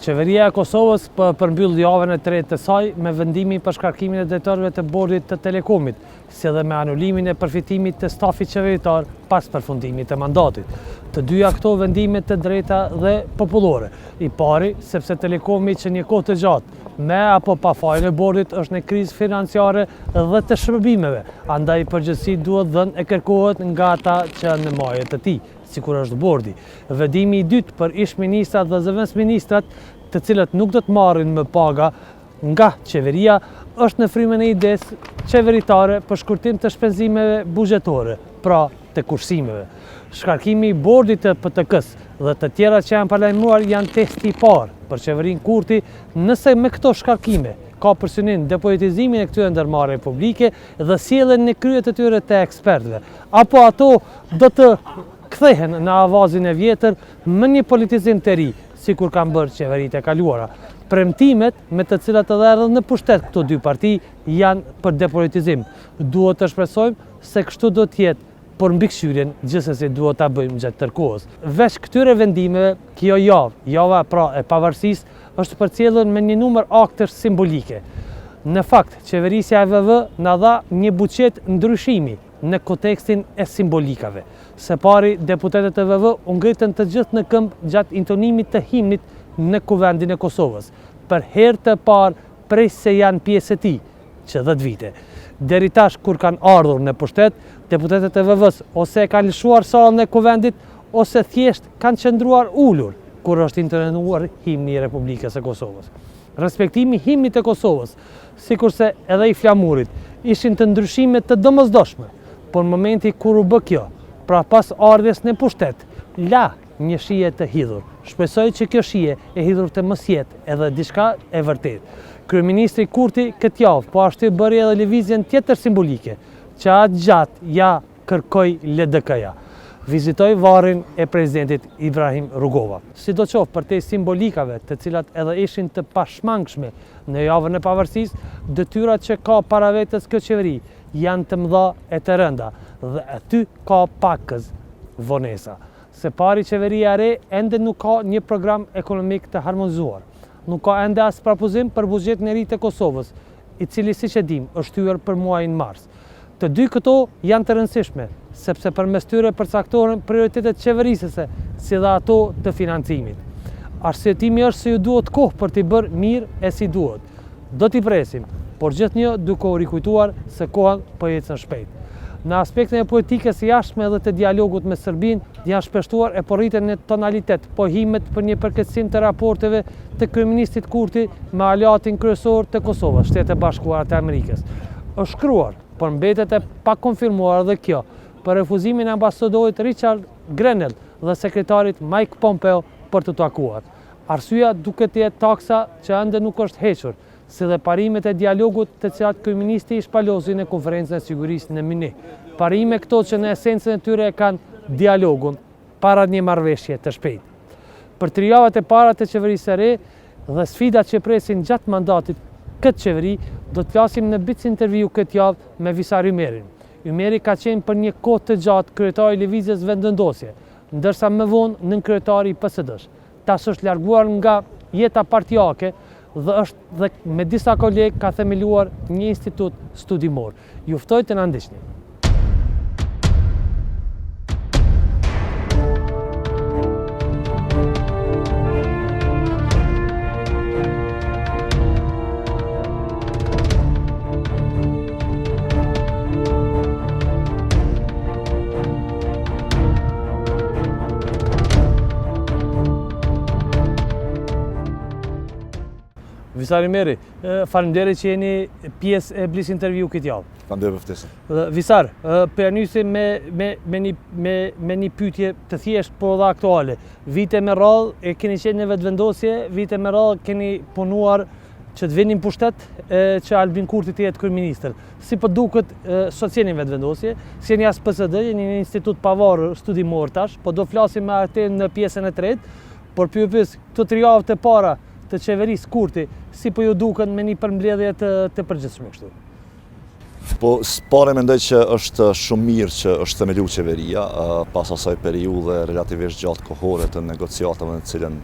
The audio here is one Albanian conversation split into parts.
Qeveria e Kosovës përmbyll javën e tretë të saj me vendimin për shkarkimin e drejtorëve të bordit të Telekomit, si edhe me anulimin e përfitimit të stafit qeveritar pas përfundimit të mandatit. Të dyja këto vendime të drejta dhe popullore. I pari, sepse Telekomi që një kohë të gjatë, me apo pa fajin e bordit është në krizë financiare dhe të shërbimeve, andaj përgjithësi duhet dhënë e kërkohet nga ata që janë në majët të tij, sikur është bordi. Vendimi i dytë për ish-ministrat dhe zëvendësministrat, të cilët nuk do të marrin më paga nga qeveria, është në frymën e idesë qeveritare për shkurtim të shpenzimeve buxhetore, pra të kursimeve. Shkarkimi i bordit të PTK-s dhe të tjera që janë paralajmëruar janë testi i parë për qeverinë Kurti, nëse me këto shkarkime ka për synim depolitizimin e këtyre ndërmarrjeve publike dhe sjelljen në krye të tyre të ekspertëve, apo ato do të kthehen në avazin e vjetër me një politizim të ri, sikur kanë bërë qeveritë e kaluara. Premtimet me të cilat edhe erdhën në pushtet këto dy parti janë për depolitizim. Duhet të shpresojmë se kështu do të jetë, por mbikëqyrjen gjithsesi duhet ta bëjmë gjatë tërë kohës. Veç këtyre vendimeve, kjo java pra e pavarësisë, është përcjellur me një numër aktësh simbolike. Në fakt, qeverisja e VV na dha një buqet ndryshimi në kontekstin e simbolikave. Së pari, deputetët e VV u ngritën të gjithë në këmbë gjatë intonimit të himnit në kuvendin e Kosovës, për herë të parë prej se janë pjesë e tij, që 10 vite. Deri tash kur kanë ardhur në pushtet, deputetët e VV-s ose e kanë lëshuar sallën e kuvendit, ose thjesht kanë qëndruar ulur kur është intonuar himni i Republikës së Kosovës. Respektimi himnit të Kosovës, sikurse edhe i flamurit, ishin të ndryshime të domosdoshme, por në momenti kur u bë kjo, pra pas ardhjes në pushtet, la një shije të hidhur. Shpresoj që kjo shije e hidhur të mos jetë edhe diçka e vërtetë. Kryeministri Kurti këtë javë po ashtu bëri edhe lëvizjen tjetër simbolike, që atë gjatë ja kërkoi LDK-ja. Vizitoi varrin e presidentit Ibrahim Rugova. Sidoqoftë për te simbolikave, të cilat edhe ishin të pashmangshme në javën e pavarësisë, detyrat që ka para vetes kjo qeveri janë të mëdha e të rënda dhe aty ka pakës vonesa. Se pari qeveria e re ende nuk ka një program ekonomik të harmonizuar. Nuk ka ende as propozim për buxhetin e ri të Kosovës, i cili siç e dim është hyer për muajin mars. Të dy këto janë të rëndësishme, sepse përmes tyre përcaktohen prioritetet qeverisëse, si dhe ato të financimit. Arsyetimi është se ju duhet kohë për t'i bërë mirë e si duhet. Do t'i presim, por gjithnjë duke u rikujtuar se koha po ecën shpejt. Në aspektin e politikës së jashtme dhe të dialogut me Serbinë janë shpeshtuar e porritën në tonalitet pohimet për një përkatësim të raporteve të kryeministit Kurti me aleatin kryesor të Kosovës, Shtetet e Bashkuara të Amerikës. Është shkruar, por mbetet e pakonfirmuar edhe kjo, për refuzimin e ambasadorit Richard Grenell dhe sekretarit Mike Pompeo për të takuar. Arsyeja duket të jetë taksa që ende nuk është hequr, si dhe parimet e dialogut të cilat kryeministi i shpalosi në konferencën e sigurisë në Münih. Parime këto që në esencën e tyre kanë dialogun para një marrëveshje të shpejtë. Për 3 javët e para të qeverisë së re dhe sfidat që presin gjatë mandatit këtë qeveri, do të flasim në BlicInterView këtë javë me Visar Ymerin. Ymeri ka qenë për një kohë të gjatë kryetari i lëvizjes vendendosje, ndërsa më vonë nënkryetari i PSD-s. Tash është larguar nga jeta partijake dhe është dhe me disa kolegë ka themeluar një institut studimor. Ju ftoj të na ndiqni. Visar Ymeri, faleminderit që jeni pjesë e BlicInterView këtë javë. Faleminderit për ftesën. Visar, për nisim me një pyetje të thjeshtë por dhe aktuale. Vite me radhë e keni qenë në vetëvendosje, vite me radhë keni punuar që të vinin pushtet që Albin Kurti të jetë kryeministër. Si po duket sot jeni në vetëvendosje, si jeni as PSD, jeni në institut pavarur studimor tash, po do flasim me atë në pjesën e tretë, por pyetjes këto 3 javët e para të qeverisë Kurti, si po ju duken me një përmbledhje të përgjithshme kështu? Po, pare mendoj që është shumë mirë që është themelu qeveria pas asaj periudhe relativisht gjatë kohore të negociatave në cilën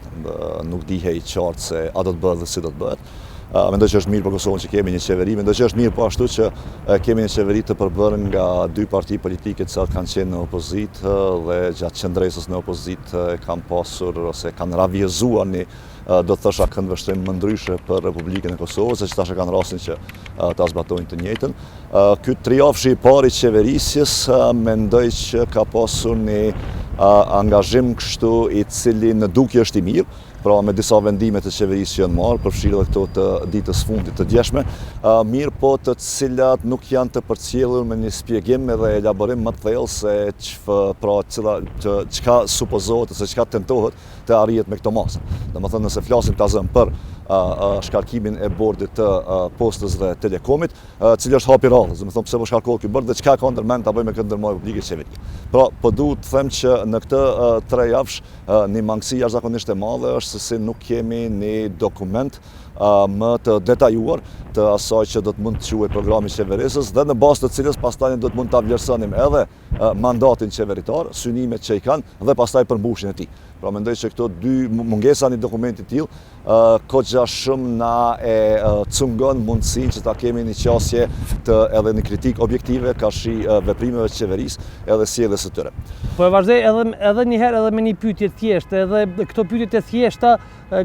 nuk dihej qartë se a do të bëhet dhe si do të bëhet. Mendoj që është mirë për Kosovën që kemi një qeveri, mendoj që është mirë po ashtu që kemi një qeveri të përbërën nga dy parti politike që kanë qenë në opozitë dhe gjatë qëndresës në opozitë kanë pasur ose kanë ravjezuar një do të thosha këndvështrim më ndryshe për Republikën e Kosovës, se që tash e kanë rastin që ta zbatojnë të njëjtën. Ky trijavshi i parë i qeverisjes mendoj që ka pasur një angazhim kështu i cili në dukje është i mirë, pra me disa vendime të qeverisë që janë marrë, përfshirë dhe këto të ditës fundit të djeshme, mirë po të cilat nuk janë të përcjellur me një spjegim edhe elaborim më të thellë se çka supozohet ose çka tentohet të arrihet me këto masa. Domethënë nëse flasim tazëm për shkarkimin e bordit të postës dhe telekomit, cili është hapi radhës, domethënë pse po shkarkohet ky bord dhe çka ka ndërmend ta bëjë me këtë ndërmarrje publike qeverie. Pra, po duhet të them që në këtë 3 javësh një mangësi jashtëzakonisht e madhe është se si nuk kemi një dokument më të detajuar të asaj që do të mund të quhet programi qeverisës dhe në bazë të cilës pastaj do të mund ta vlerësonim edhe mandatin qeveritar, synimet që i kanë dhe pastaj përmbushjen e tij. Pra mendoj që këto dy mungesa një dokumenti të tillë kogja shumë na e cungon mundësinë që ta kemi një qasje të edhe një kritik objektive kashi veprimeve të qeverisë edhe sjelljes së tyre. Po e vazhdoj edhe një herë edhe me një pyetje thjeshtë, edhe këto pyetje të thjeshta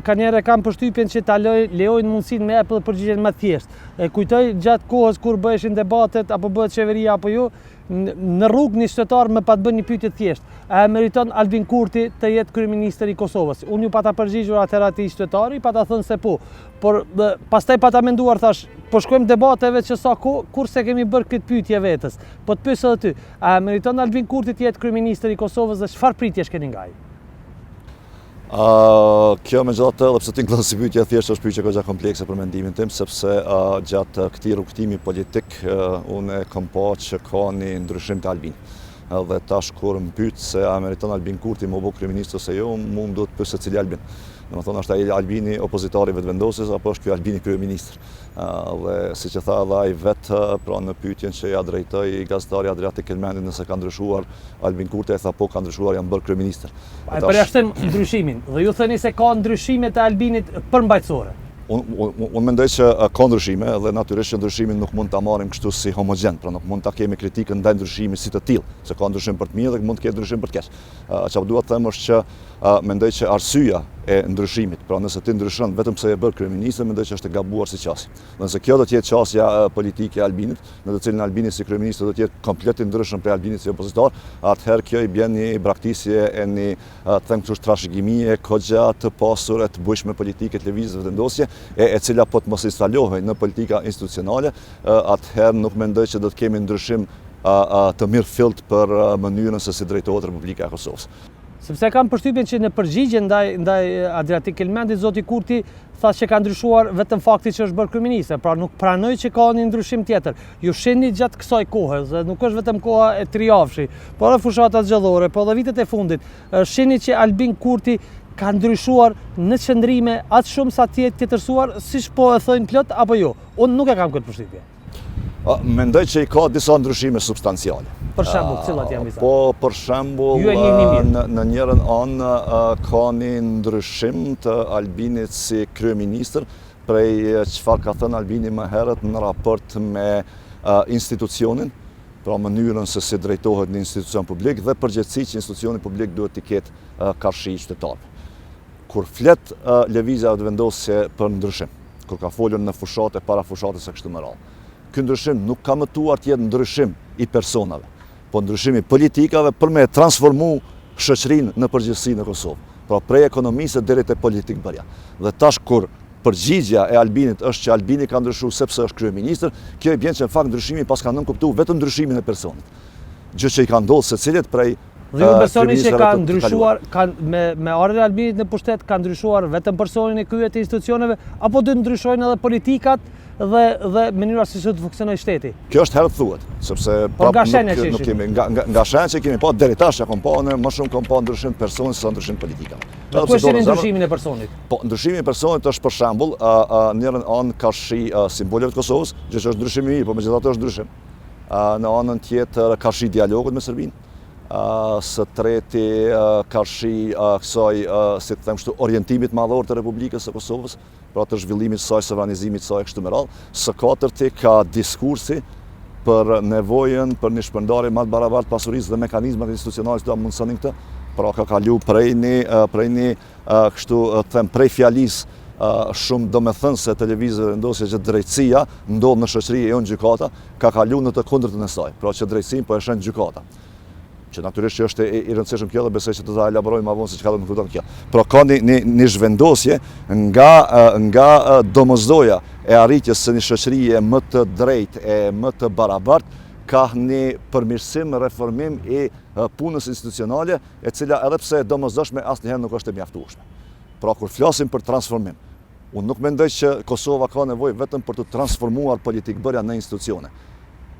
kanë kam përshtypjen që ta lejojnë mundësinë me jap edhe përgjigjen më thjeshtë. E kujtoj gjatë kohës kur bëheshin debatet apo bëhet qeveria apo jo, në rrugë një qytetar më pa të bën një pyetje thjeshtë. A meriton Albin Kurti të jetë kryeministër i Kosovës? Unë ju pata përgjigjur atëherë atij qytetari, pata thënë se po. Por pastaj pata menduar thash, po shkojmë debateve që sa kur se kemi bërë këtë pyetje vetes. Po të pyes edhe ty, a meriton Albin Kurti të jetë kryeministër i Kosovës dhe çfarë pritjesh keni nga ai? Kjo me gjatë edhe pse ti nglon si pyetje thjesht është pyetje goxha komplekse për mendimin tim, sepse gjatë këtij rrugtimi politik unë kam pa që ka një ndryshim të Albinit. Dhe tash kur më pyet se a meriton Albin Kurti më bë kryeminist ose jo, mua më duhet të pyes se cili Albin. Domethënë është ai Albini opozitari vetëvendosës apo është ky Albini kryeministër. Dhe siç e tha edhe ai vetë, pra në pyetjen që ja drejtoi gazetari Adriati Kelmendit nëse ka ndryshuar Albin Kurti, ai tha po ka ndryshuar, janë bërë kryeministër. Ai përjashton ndryshimin dhe ju thëni se ka ndryshime të Albinit përmbajtësore. Unë mendoj që ka ndryshime dhe natyrisht që ndryshimin nuk mund ta marrim kështu si homogjen, pra nuk mund ta kemi kritikën ndaj ndryshimit si të tillë, se ka ndryshim për të mirë dhe mund të ketë ndryshim për të keq. Çfarë dua të them është që mendoj që arsyeja e ndryshimit, pra nëse ti ndryshon vetëm pse e bër kryeministër, mendoj që është e gabuar si qasje. Nëse kjo do të jetë qasja politike e Albinit, në të cilën Albini si kryeministër do të jetë komplet i ndryshëm prej Albinit si opozitar, atëherë kjo i bën një braktisje e një them kështu trashëgimie goxha të pasur e të bujshme politike të lëvizjes vendosje e cila po të mos instalohej në politika institucionale, atëherë nuk mendoj që do të kemi ndryshim të mirëfillt për mënyrën se si drejtohet Republika e Kosovës. Sepse kam përshtypjen që në përgjigje ndaj Adriati Kelmendit, zoti Kurti tha që ka ndryshuar vetëm fakti që është bërë kryeministër, pra nuk pranoj që ka një ndryshim tjetër. Ju shihni gjatë kësaj kohe, dhe nuk është vetëm koha e 3 javësh, por edhe fushatat zgjedhore, po edhe vitet e fundit, shihni që Albin Kurti ka ndryshuar në qëndrime atë shumë sa të jetë tjetërsuar, siç po e thojnë plot apo jo. Unë nuk e kam këtë përshtypje. Mendoj që i ka disa ndryshime substanciale. Për shembull, cilat janë disa? Po, për shembull, në njërin anë ka një ndryshim të Albinit si kryeministër prej çfarë ka thënë Albini më herët në raport me institucionin, pra mënyrën se si drejtohet një institucion publik dhe përgjithësi që institucioni publik duhet të ketë karshi qytetarëve. Kur flet lëvizja vetëvendosje për ndryshim, kur ka folur në fushate para fushatës së kështu me radhë. Ky ndryshim nuk ka mëtuar të jetë ndryshim i personave, po ndryshimi politikave për me transformu shoqërinë në përgjithësi në Kosovë. Pra prej ekonomisë deri te politikbërja. Dhe tash kur përgjigjja e Albinit është që Albini ka ndryshuar sepse është kryeministër, kjo i bën që në fakt ndryshimi pas ka nënkuptuar vetëm ndryshimin e personit. Gjë që i ka ndodhur secilit prej dhe ju besoni që ka ndryshuar, me ardhjen e Albinit në pushtet, ka ndryshuar vetëm personin e kryet të institucioneve, apo do të ndryshojnë edhe politikat dhe mënyra si që të funksionojë shteti? Kjo është herë thuhet, sepse nuk kemi, nga shenjat që kemi pa, deri tash ja kam pa, më shumë kam pa ndryshim të personit se sa ndryshim politikave. Ku është ndryshimin e personit? Po, ndryshimi e personit është për shembull, njërin anë ka shi simboleve të Kosovës, gjë që është ndryshim i mirë, po megjithatë është ndryshim. në anën tjetër karshi dialogut me Serbinë, së treti karshi kësaj, si të them kështu, orientimit madhor të Republikës së Kosovës, pra të zhvillimit saj, sovranizimit saj kështu me radhë. Së katërti ka diskursi për nevojën për një shpërndarje më të barabartë pasurisë dhe mekanizmat institucionale që do mundsonin këtë. Pra ka kalu prej një kështu them prej fjalisë shumë domethënëse televizëve vendosje që drejtësia ndodh në shoqëri e jo në gjykata, ka kalu në të kundërtën e saj, pra që drejtësinë po e shën gjykata. Që natyrisht që është i rëndësishëm kjo dhe besoj që të ta elaborojmë më vonë se çka do të kupton kjo. Pra ka një zhvendosje nga domosdoja e arritjes së një shoqërie më të drejtë e më të barabartë, ka një përmirësim, reformim i punës institucionale, e cila edhe pse e domosdoshme asnjëherë nuk është e mjaftueshme. Pra kur flasim për transformim, unë nuk mendoj që Kosova ka nevojë vetëm për të transformuar politikbërja në institucione,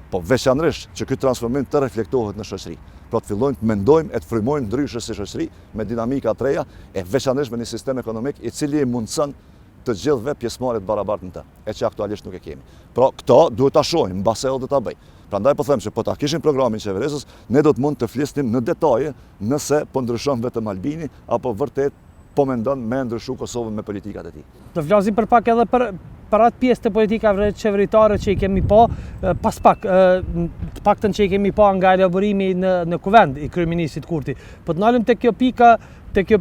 po veçanërisht që ky transformim të reflektohet në shoqëri. Pra të fillojmë të mendojmë e të frymojmë ndryshe si shoqëri me dinamika të reja e veçanërisht me një sistem ekonomik i cili i mundson të gjithëve pjesëmarrje të barabartë në të, e që aktualisht nuk e kemi. Pra këto duhet ta shohim, mbase edhe do ta bëj. Prandaj po them se po ta kishim programin qeverisës, ne do të mund të flisnim në detaje nëse po ndryshon vetëm Albini apo vërtet po mendon me ndryshu Kosovën me politikat e tij. Të flasim për pak edhe për atë pjesë të politikave qeveritare që i kemi pa, pas pak, të paktën që i kemi pa nga elaborimi në kuvend i kryeministit Kurti. Po të ndalim te kjo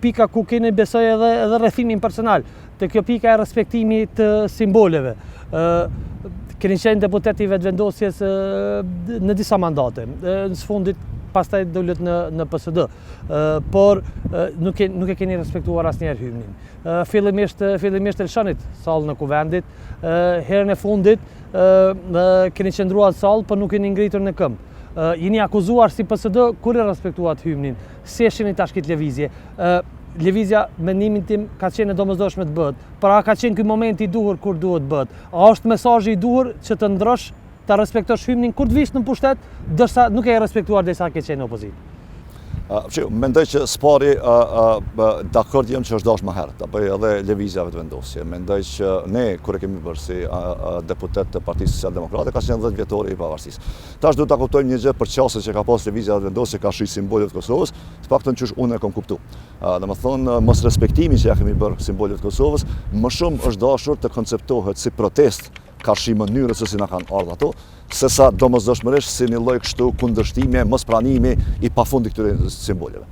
pika ku keni besoj edhe rrethimin personal, te kjo pika e respektimit të simboleve. Keni qenë deputet i vetëvendosjes në disa mandate, në sfundit pastaj dolët në PSD, por nuk e keni respektuar asnjëherë hymnin. Fillimisht e lëshonit sallë në kuvendit, herën e fundit keni qëndruar sallë, por nuk keni ngritur në këmbë. Jeni akuzuar si PSD kur e respektuat hymnin, si e shihni tash këtë lëvizje. Lëvizja mendimin tim ka qenë e domosdoshme të bëhet, por a ka qenë ky momenti i duhur kur duhet bëhet? A është mesazhi i duhur që të ndrosh, ta respektosh hymnin kur të vish në pushtet, ndërsa nuk e respektuar derisa ke qenë në opozitë? Mendoj që spari dakord jam që është dashur më herët, apo edhe lëvizja vetëvendosje. Mendoj që ne kur e kemi bërë si deputet të Partisë Socialdemokrate ka qenë 10 vjetori i pavarësisë. Tash duhet ta kuptojmë një gjë për çështën që ka pas lëvizja vetëvendosje ka shi simbolet të Kosovës, të paktën që unë e kam kuptuar. Domethënë mos respektimi që ja kemi bërë simbolet të Kosovës, më shumë është dashur të konceptohet si protestë ka shi mënyrës se si na kanë ardhur ato, sesa domosdoshmërisht si një lloj kështu kundërshtimi, mospranimi i pafundit këtyre simboleve.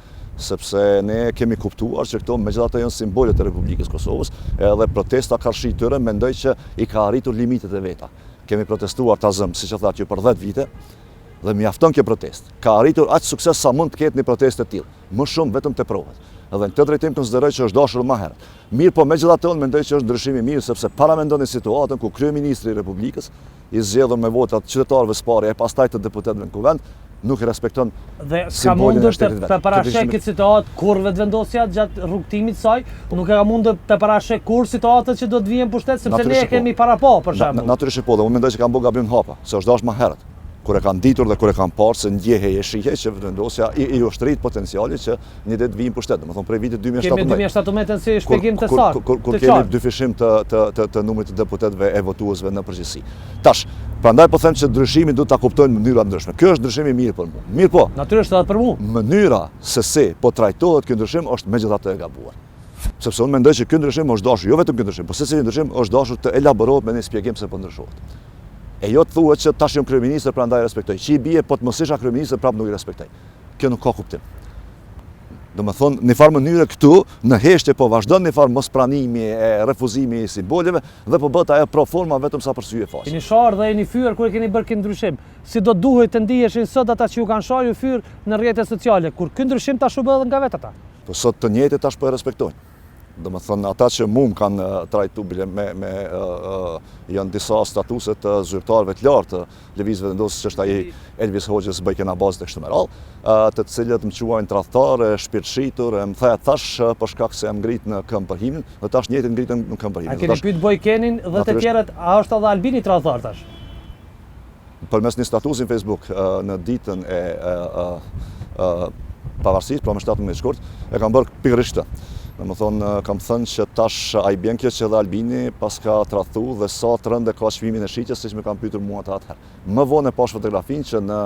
Sepse ne kemi kuptuar që këto megjithatë janë simbolet e Republikës Kosovës, edhe protesta karshi tyre mendoj që i ka arritur limitet e veta. Kemi protestuar ta zëm, siç e thatë që për 10 vite, dhe mjafton kjo protestë. Ka arritur aq sukses sa mund të ketë një protestë e tillë, më shumë vetëm te provat. Edhe në këtë drejtim konsideroj që është dashur më herët. Mirë, po megjithatë unë mendoj që është ndryshim i mirë sepse paramendon një situatën ku kryeministri i Republikës, i zgjedhur me votat qytetarëve së e pastaj të deputetëve në kuvend, nuk i respekton simbolin e shtetit vet. Dhe ka mundur të parashek këtë situatë kur vetëvendosja gjatë rrugtimit saj, nuk e ka mundur të parashek kur situatët që do të vijnë pushtet, sepse ne e kemi para pa, për shembull. Natyrisht po, dhe unë mendoj që kanë bërë gabim hapa, se është dashur më herët. Kur e kanë ditur dhe kur e kanë parë se ndjehej e shihej që vetëvendosja i ushtrit potencialit që një ditë vijnë pushtet, domethënë prej vitit 2017. Kemi 2017 si shpjegim të saktë. Kur kemi dyfishim të numrit të deputetëve e votuesve në përgjithësi. Tash, prandaj po them që ndryshimin duhet ta kuptojnë në mënyra ndryshme. Ky është ndryshim i mirë për mua. Mirë po. Natyrisht edhe për mua. Mënyra se si po trajtohet ky ndryshim është megjithatë e gabuar. Sepse unë mendoj që ky ndryshim është dashur, jo vetëm ky ndryshim, por secili ndryshim është dashur të elaborohet me një shpjegim se po ndryshohet. E jo të thuhet që tash jam kryeministër prandaj respektoj. Që i bie po të mos isha kryeministër prapë nuk i respektoj. Kjo nuk ka kuptim. Domethënë në farë mënyrë këtu në heshtje po vazhdon në farë mospranimi e refuzimi i simboleve dhe po bëhet ajo pro forma vetëm sa për sy e faqe. Keni sharë dhe jeni fyer kur keni bërë këtë ndryshim. Si do duhet të ndiheshin sot ata që ju kanë sharë ju fyr në rrjetet sociale kur ky ndryshim tash u bë edhe nga vetë ata. Po sot të njëjtë tash po e respektojnë. Domethënë ata që kanë trajtuar bile janë disa statuse të zyrtarëve të lartë të lëvizjeve vendosjes që është ai Elvis Hoxhës bëjkena bazë të kështu me radhë, të cilët më quajnë tradhtar, shpirtshitur, më the tash për shkak se jam ngrit në këmbë për himnin, dhe tash njëjtë ngritën në këmbë për himnin. A keni pyet Bojkenin dhe të tjerët, a është edhe Albini tradhtar tash? Përmes një statusi në Facebook në ditën e pavarësisë, pra më 17 shkurt, e kam bërë pikërisht këtë. Kam thënë që tash a I bjen kjo që dhe Albini pas ka tradhtu dhe sa të rënde ka çmimin e shitjes, siç më kam pyetur mua atëherë. Më vonë e pash fotografinë që në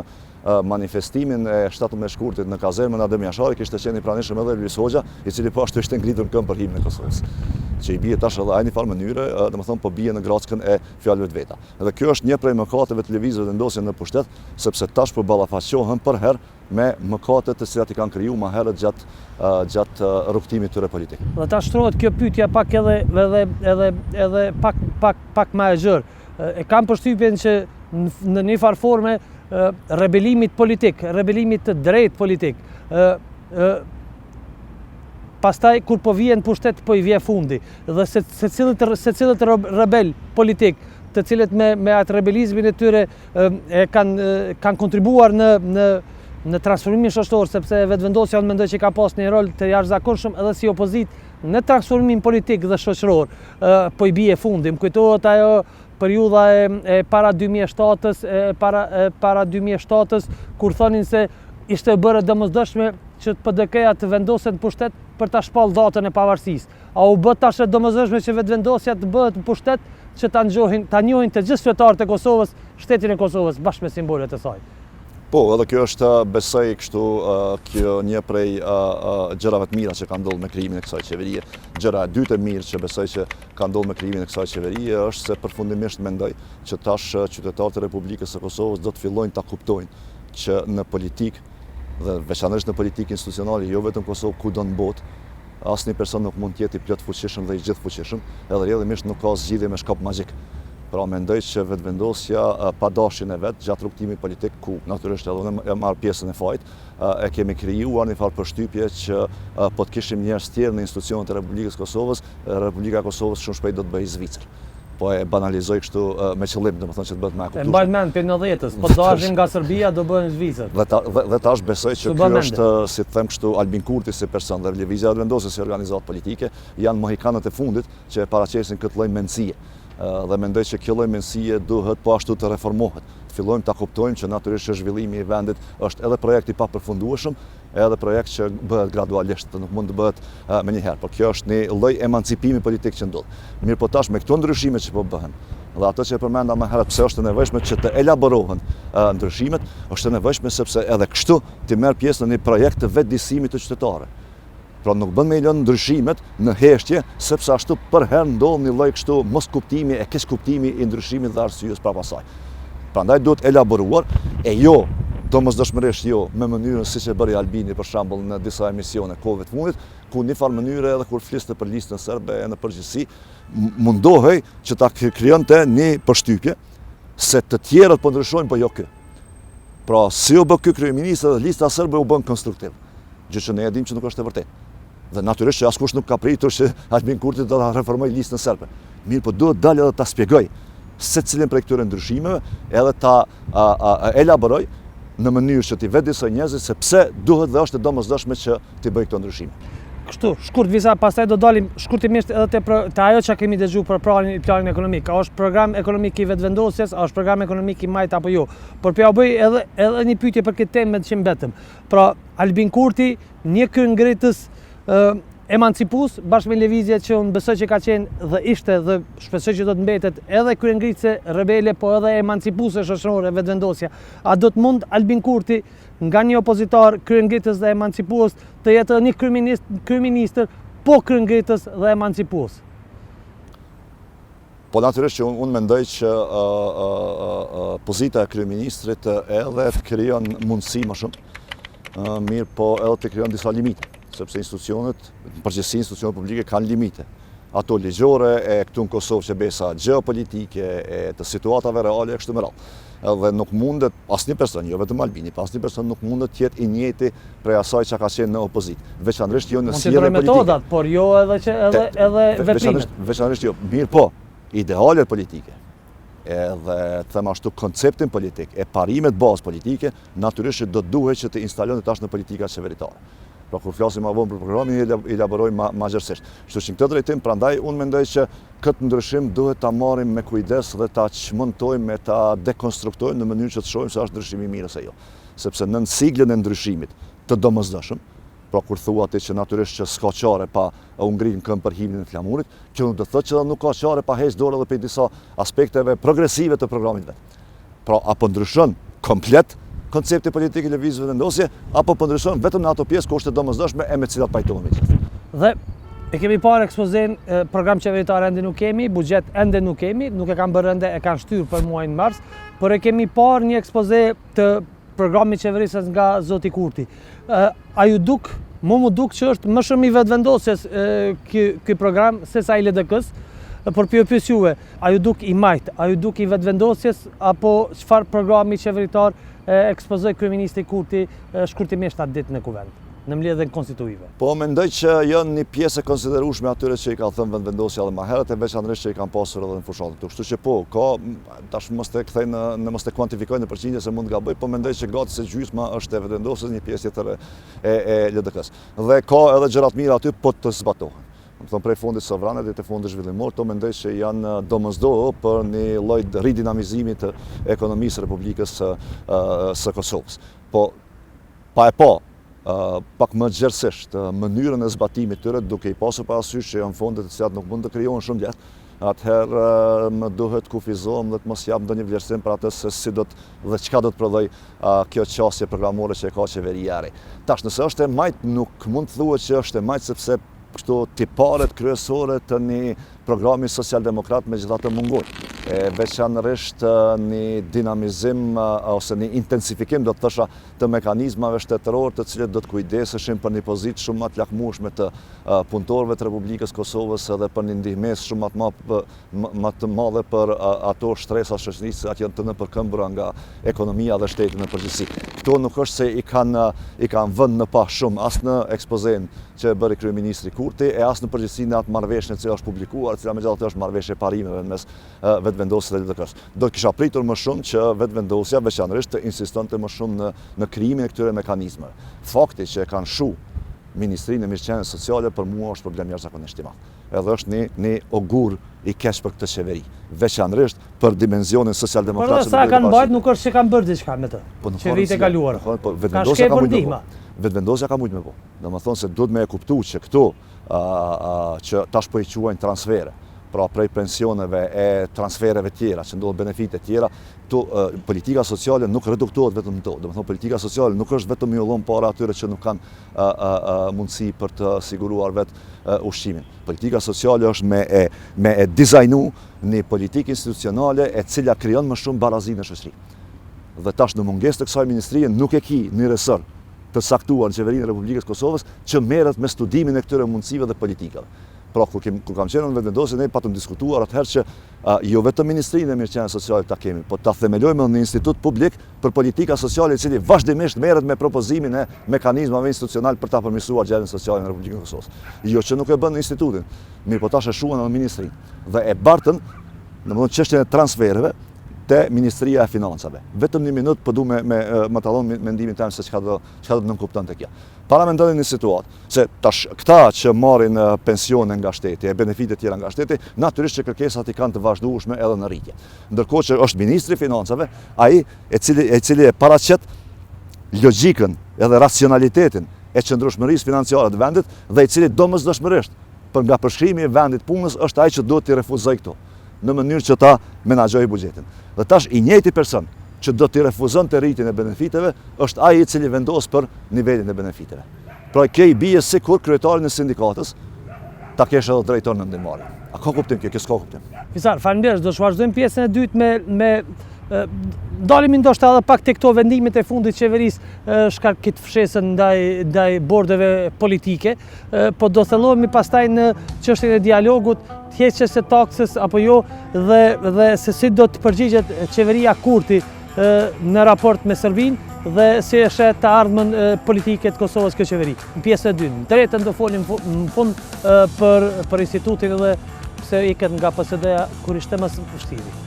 manifestimin e 17 shkurtit në kazermën Adem Jashari kishte qenë I pranishëm edhe Luis Hoxha, I cili po ashtu ishte ngritur në këmbë për himnin e Kosovës. Që I bie tash edhe ai në farë mënyre, po bie në grackën e fjalëve të veta. Dhe kjo është një prej mëkateve të lëvizjeve të vendosjes në pushtet, sepse tash po ballafaqohen për herë me mëkatet të cilat I kanë krijuar më herët gjatë rrugtimit tyre politik. Dhe ta shtrohet kjo pyetja pak edhe pak më e gjerë. E kam përshtypjen që në një farë forme rebelimit politik, rebelimit të drejt politik. Pastaj kur po vjen pushtet po I vjen fundi dhe secilët rebel politik, të cilët me atë rebelizmin e tyre kanë kontribuar në transformimin shoqëror, sepse vetëvendosja unë mendoj që ka pas një rol të jashtëzakonshëm edhe si opozitë në transformimin politik dhe shoqëror, po I bie fundi. Më kujtohet ajo periudha e para 2007-s, para 2007-s, kur thonin se ishte bërë domosdoshme që PD-ja të vendoset në pushtet për ta shpall datën e pavarësisë. A u bë tash e domosdoshme që vetëvendosja të bëhet në pushtet që ta njohin të gjithë qytetarët e Kosovës, shtetin e Kosovës bashkë me simbolet e saj? Po, edhe kjo është besoj kështu kjo një prej gjërave të mira që ka ndodhur me krijimin e kësaj qeverie. Gjëra e dytë e mirë që besoj që ka ndodhur me krijimin e kësaj qeverie është se përfundimisht mendoj që tash qytetarët e Republikës së Kosovës do të fillojnë ta kuptojnë që në politikë dhe veçanërisht në politikë institucionale, jo vetëm Kosovë, kudo në botë, asnjë person nuk mund të jetë I plot fuqishëm dhe I gjithë fuqishëm, edhe rrjedhimisht nuk ka zgjidhje me shkop magjik. Pra mendoj që vetëvendosja pa dashjen e vet gjatë rrugtimit politik, ku natyrisht edhe unë e marr pjesën e fajit, e kemi krijuar një farë përshtypje që po të kishim njerëz tjerë në institucionet e Republikës së Kosovës, Republika e Kosovës shumë shpejt do të bëhej Zvicër. Po e banalizoj kështu me qëllim, domethënë që të bëhet më e kuptueshme. E mbajt mend për 90-s, po dalin nga Serbia do bëhen Zvicër. Dhe tash besoj që ky është, si të them kështu, Albin Kurti si person dhe lëvizja e vendosjes si organizatë politike janë mohikanët e fundit që e paraqesin këtë lloj mendësie. Dhe mendoj që kjo lloj mendësie duhet po ashtu të reformohet. Të fillojmë ta kuptojmë që natyrisht zhvillimi I vendit është edhe projekt I papërfundueshëm, edhe projekt që bëhet gradualisht, nuk mund të bëhet me një herë, por kjo është një lloj emancipimi politik që ndodh. Mirë po tash me këto ndryshime që po bëhen, dhe ato që e përmenda më herët pse është e nevojshme që të elaborohen ndryshimet, është e nevojshme sepse edhe kështu ti merr pjesë në një projekt të vetëdijësimit të qytetarëve. Pra nuk bën me I lënë ndryshimet në heshtje, sepse ashtu për herë ndodh një lloj kështu mos kuptimi e keq kuptimi I ndryshimit dhe arsyes prapa saj. Prandaj duhet elaboruar e jo domosdoshmërisht jo me mënyrën siç e bëri Albini për shembull në disa emisione kohëve të fundit, ku në një farë mënyre edhe kur fliste për listën serbe e në përgjithësi mundohej që ta krijonte një përshtypje se të tjerët po ndryshojnë, po jo ky. Pra si u bë ky kryeminist dhe lista serbe u bën konstruktiv, gjë që ne e dimë që nuk është e vërtetë. Dhe natyrisht që askush nuk ka pritur që Albin Kurti do ta reformojë listën serbe. Mirë, po duhet dalë edhe ta shpjegoj secilin prej këtyre ndryshimeve, edhe ta elaboroj në mënyrë që t'i vetëdijsoj njerëzit se pse duhet dhe është e domosdoshme që t'i bëj këto ndryshime. Kështu, shkurt visa, pastaj do dalim shkurtimisht edhe te ajo që kemi dëgjuar për planin ekonomik. A është program ekonomik I vetëvendosjes, a është program ekonomik I majt apo jo? Por pja u bëj edhe një pyetje për këtë temë që mbetëm. Pra, Albin Kurti, një kryengritës emancipues bashkë me lëvizjet që unë besoj që ka qenë dhe ishte dhe shpresoj që do të mbetet edhe kryengritëse rebele, po edhe emancipuese shoqërore vetëvendosja. A do të mund Albin Kurti nga një opozitar kryengritës dhe emancipues të jetë një kryeministër po kryengritës dhe emancipues? Po natyrisht që unë mendoj që pozita e kryeministrit edhe të krijon mundësi më shumë, mirë po edhe të krijon disa limite, sepse institucionet, në përgjithësi institucionet publike kanë limite. Ato ligjore e këtu në Kosovë që besa geopolitike e të situatave reale e kështu me radhë. Edhe nuk mundet asnjë person, jo vetëm Albini, asnjë person nuk mundet të jetë I njëjti prej asaj që ka qenë në opozitë. Veçanërisht jo në sjellje politike. Metodat, por jo edhe veprimet. Veçanërisht jo, mirë po, idealet politike. Edhe them ashtu konceptin politik, e parimet bazë politike, natyrisht do duhet që të instalohen tash në politika qeveritare. Pra kur flasim më vonë për programin, elaboroj ma gjërësisht. Kështu që në këtë drejtim, prandaj unë mendoj që këtë ndryshim duhet ta marrim me kujdes dhe ta çmontojmë e ta dekonstruktojmë në mënyrë që të shohim se është ndryshim I mirë ose jo. Sepse në siglën e ndryshimit të domosdoshëm, Pra kur thua ti që natyrisht që s'ka qare pa u ngritur këmbë për himnin e flamurit, kjo nuk do të thotë që nuk ka qare pa heqë dorë edhe për disa aspekteve progresive të programit vet. Pra apo ndryshon komplet koncepti politik i lëvizjes vendosje, apo po ndryshon vetëm në ato pjesë ku është e domosdoshme e me cilat pajtohemi. Dhe e kemi parë ekspozen, program qeveritar ende nuk kemi, buxhet ende nuk kemi, nuk e kanë bërë ende, e kanë shtyrë për muajin mars, por e kemi parë një ekspoze të programit qeverisës nga zoti Kurti. A ju duk, mu duk që është më shumë i vetëvendosjes ky program se sa i LDK-s, por pyes juve, a ju duk i majt, a ju duk i vetëvendosjes, apo çfarë programi qeveritar ekspozoi kryeministri Kurti shkurtimisht atë ditë në kuvend, në mbledhjen konstituive? Po mendoj që janë një pjesë e konsiderueshme atyre që i ka thënë vendosja edhe më herët, e veçanërisht që i kanë pasur edhe në fushatën këtu. Kështu që po, ka tash mos të kthej mos të kuantifikoj në përqindje se mund gaboj, po mendoj që gati se gjysma është e vendosjes, një pjesë tjetër e LDK-s. Dhe ka edhe gjëra të mira aty po të zbatohen. Më thonë prej fondit sovran deri te fondi zhvillimor, to mendoj që janë domosdoshme për një lloj ridinamizimi të ekonomisë së Republikës së Kosovës. Po pak më gjerësisht mënyrën e zbatimit tyre, duke i pasur parasysh që janë fondet të cilat nuk mund të krijohen shumë lehtë, atëherë më duhet kufizohem dhe të mos jap ndonjë vlerësim për atë se si do të dhe çka do të prodhoj kjo qasje programore që e ka qeveria e re. Tash nëse është e majt, nuk mund të thuhet që është e majt sepse këto tiparet kryesore të një programi socialdemokrat megjithatë mungojnë. Veçanërisht një dinamizim ose një intensifikim do të thosha të mekanizmave shtetëror të cilët do të kujdeseshin për një pozitë shumë më të lakmueshme të punëtorëve të Republikës Kosovës edhe për një ndihmës shumë më të madhe për ato shtresa shoqërisë që janë të nëpërkëmbura nga ekonomia dhe shteti në përgjithësi. Këto nuk është se i kanë vënë në pa shumë as në ekspozen që e bëri kryeministri Kurti e as në përgjithësi në atë marrëveshje që është publikuar, cila megjithatë është marrëveshje parimeve mes vetëvendosjes dhe LDK-s. Do të kisha pritur më shumë që vetëvendosja veçanërisht të insistonte më shumë në krijimin e këtyre mekanizmave. Fakti që e kanë shu Ministrinë e Mirëqenies Sociale për mua është problem jashtëzakonisht i madh. Edhe është një ogur i keq për këtë qeveri, veçanërisht për dimensionin socialdemokrat. Por sa kanë bërë nuk është se kanë bërë diçka me të. Qeveritë e kaluara. Ka shkep për ndihmë. Vetëvendosja ka mujtë me po. Domethënë se duhet me e kuptu që këto që tash po i quajnë transfere, pra prej pensioneve e transfereve tjera, që ndodhen benefite tjera, politika sociale nuk reduktohet vetëm to. Domethënë politika sociale nuk është vetëm i ullon para atyre që nuk kanë mundësi për të siguruar vetë ushqimin. Politika sociale është me e dizajnu një politikë institucionale e cila krijon më shumë barazi në shoqëri. Dhe tash në mungesë të kësaj ministrie nuk e ki një resor të saktuar në qeverinë e Republikës Kosovës që merret me studimin e këtyre mundësive dhe politikave. Pra kur kam qenë në vetëvendosje, ne patëm diskutuar atëherë që jo vetëm Ministrinë e Mirëqenies Sociale ta kemi, po ta themelojmë në institut publik për politika sociale i cili vazhdimisht merret me propozimin e mekanizmave institucional për ta përmirësuar gjendjen sociale në Republikën e Kosovës. Jo që nuk e bën institutin, mirë po tash e shuan në ministrinë dhe e bartën, domethënë çështjen e transfereve te Ministria e Financave. Vetëm një minutë po du me tallon mendimin tim se çka do të nënkuptonte kjo. Para mendoni një situatë se tash këta që marrin pensione nga shteti, e benefite tjera nga shteti, natyrisht që kërkesat i kanë të vazhdueshme edhe në rritje. Ndërkohë që është ministri i Financave, ai e cili e paraqet logjikën edhe racionalitetin e qëndrueshmërisë financiare të vendit dhe i cili domosdoshmërisht për nga përshkrimi i vendit punës është ai që duhet t'i refuzojë këto në mënyrë që ta menaxhojë buxhetin. Dhe tash i njëjti person që do t'i refuzon të rritjen e benefiteve është ai i cili vendos për nivelin e benefiteve. Pra kjo i bie sikur kryetarin e sindikatës ta kesh edhe drejtor në ndihmarrje. A ka kuptim kjo? Kjo s'ka kuptim. Visar, faleminderit, do të vazhdojmë pjesën e dytë me dalemi ndoshta edhe pak te këto vendimet e fundit të qeverisë shkak këtë fshesën ndaj bordeve politike, po do thellohemi pastaj në çështjen e dialogut, heqjes së taksës apo jo dhe se si do të përgjigjet qeveria Kurti në raport me Serbinë dhe si e shet të ardhmen politike të Kosovës kjo qeveri. Në pjesën e dytë. Në tretën do folim në fund për institutin edhe pse iket nga PSD-ja kur ishte më vështirë.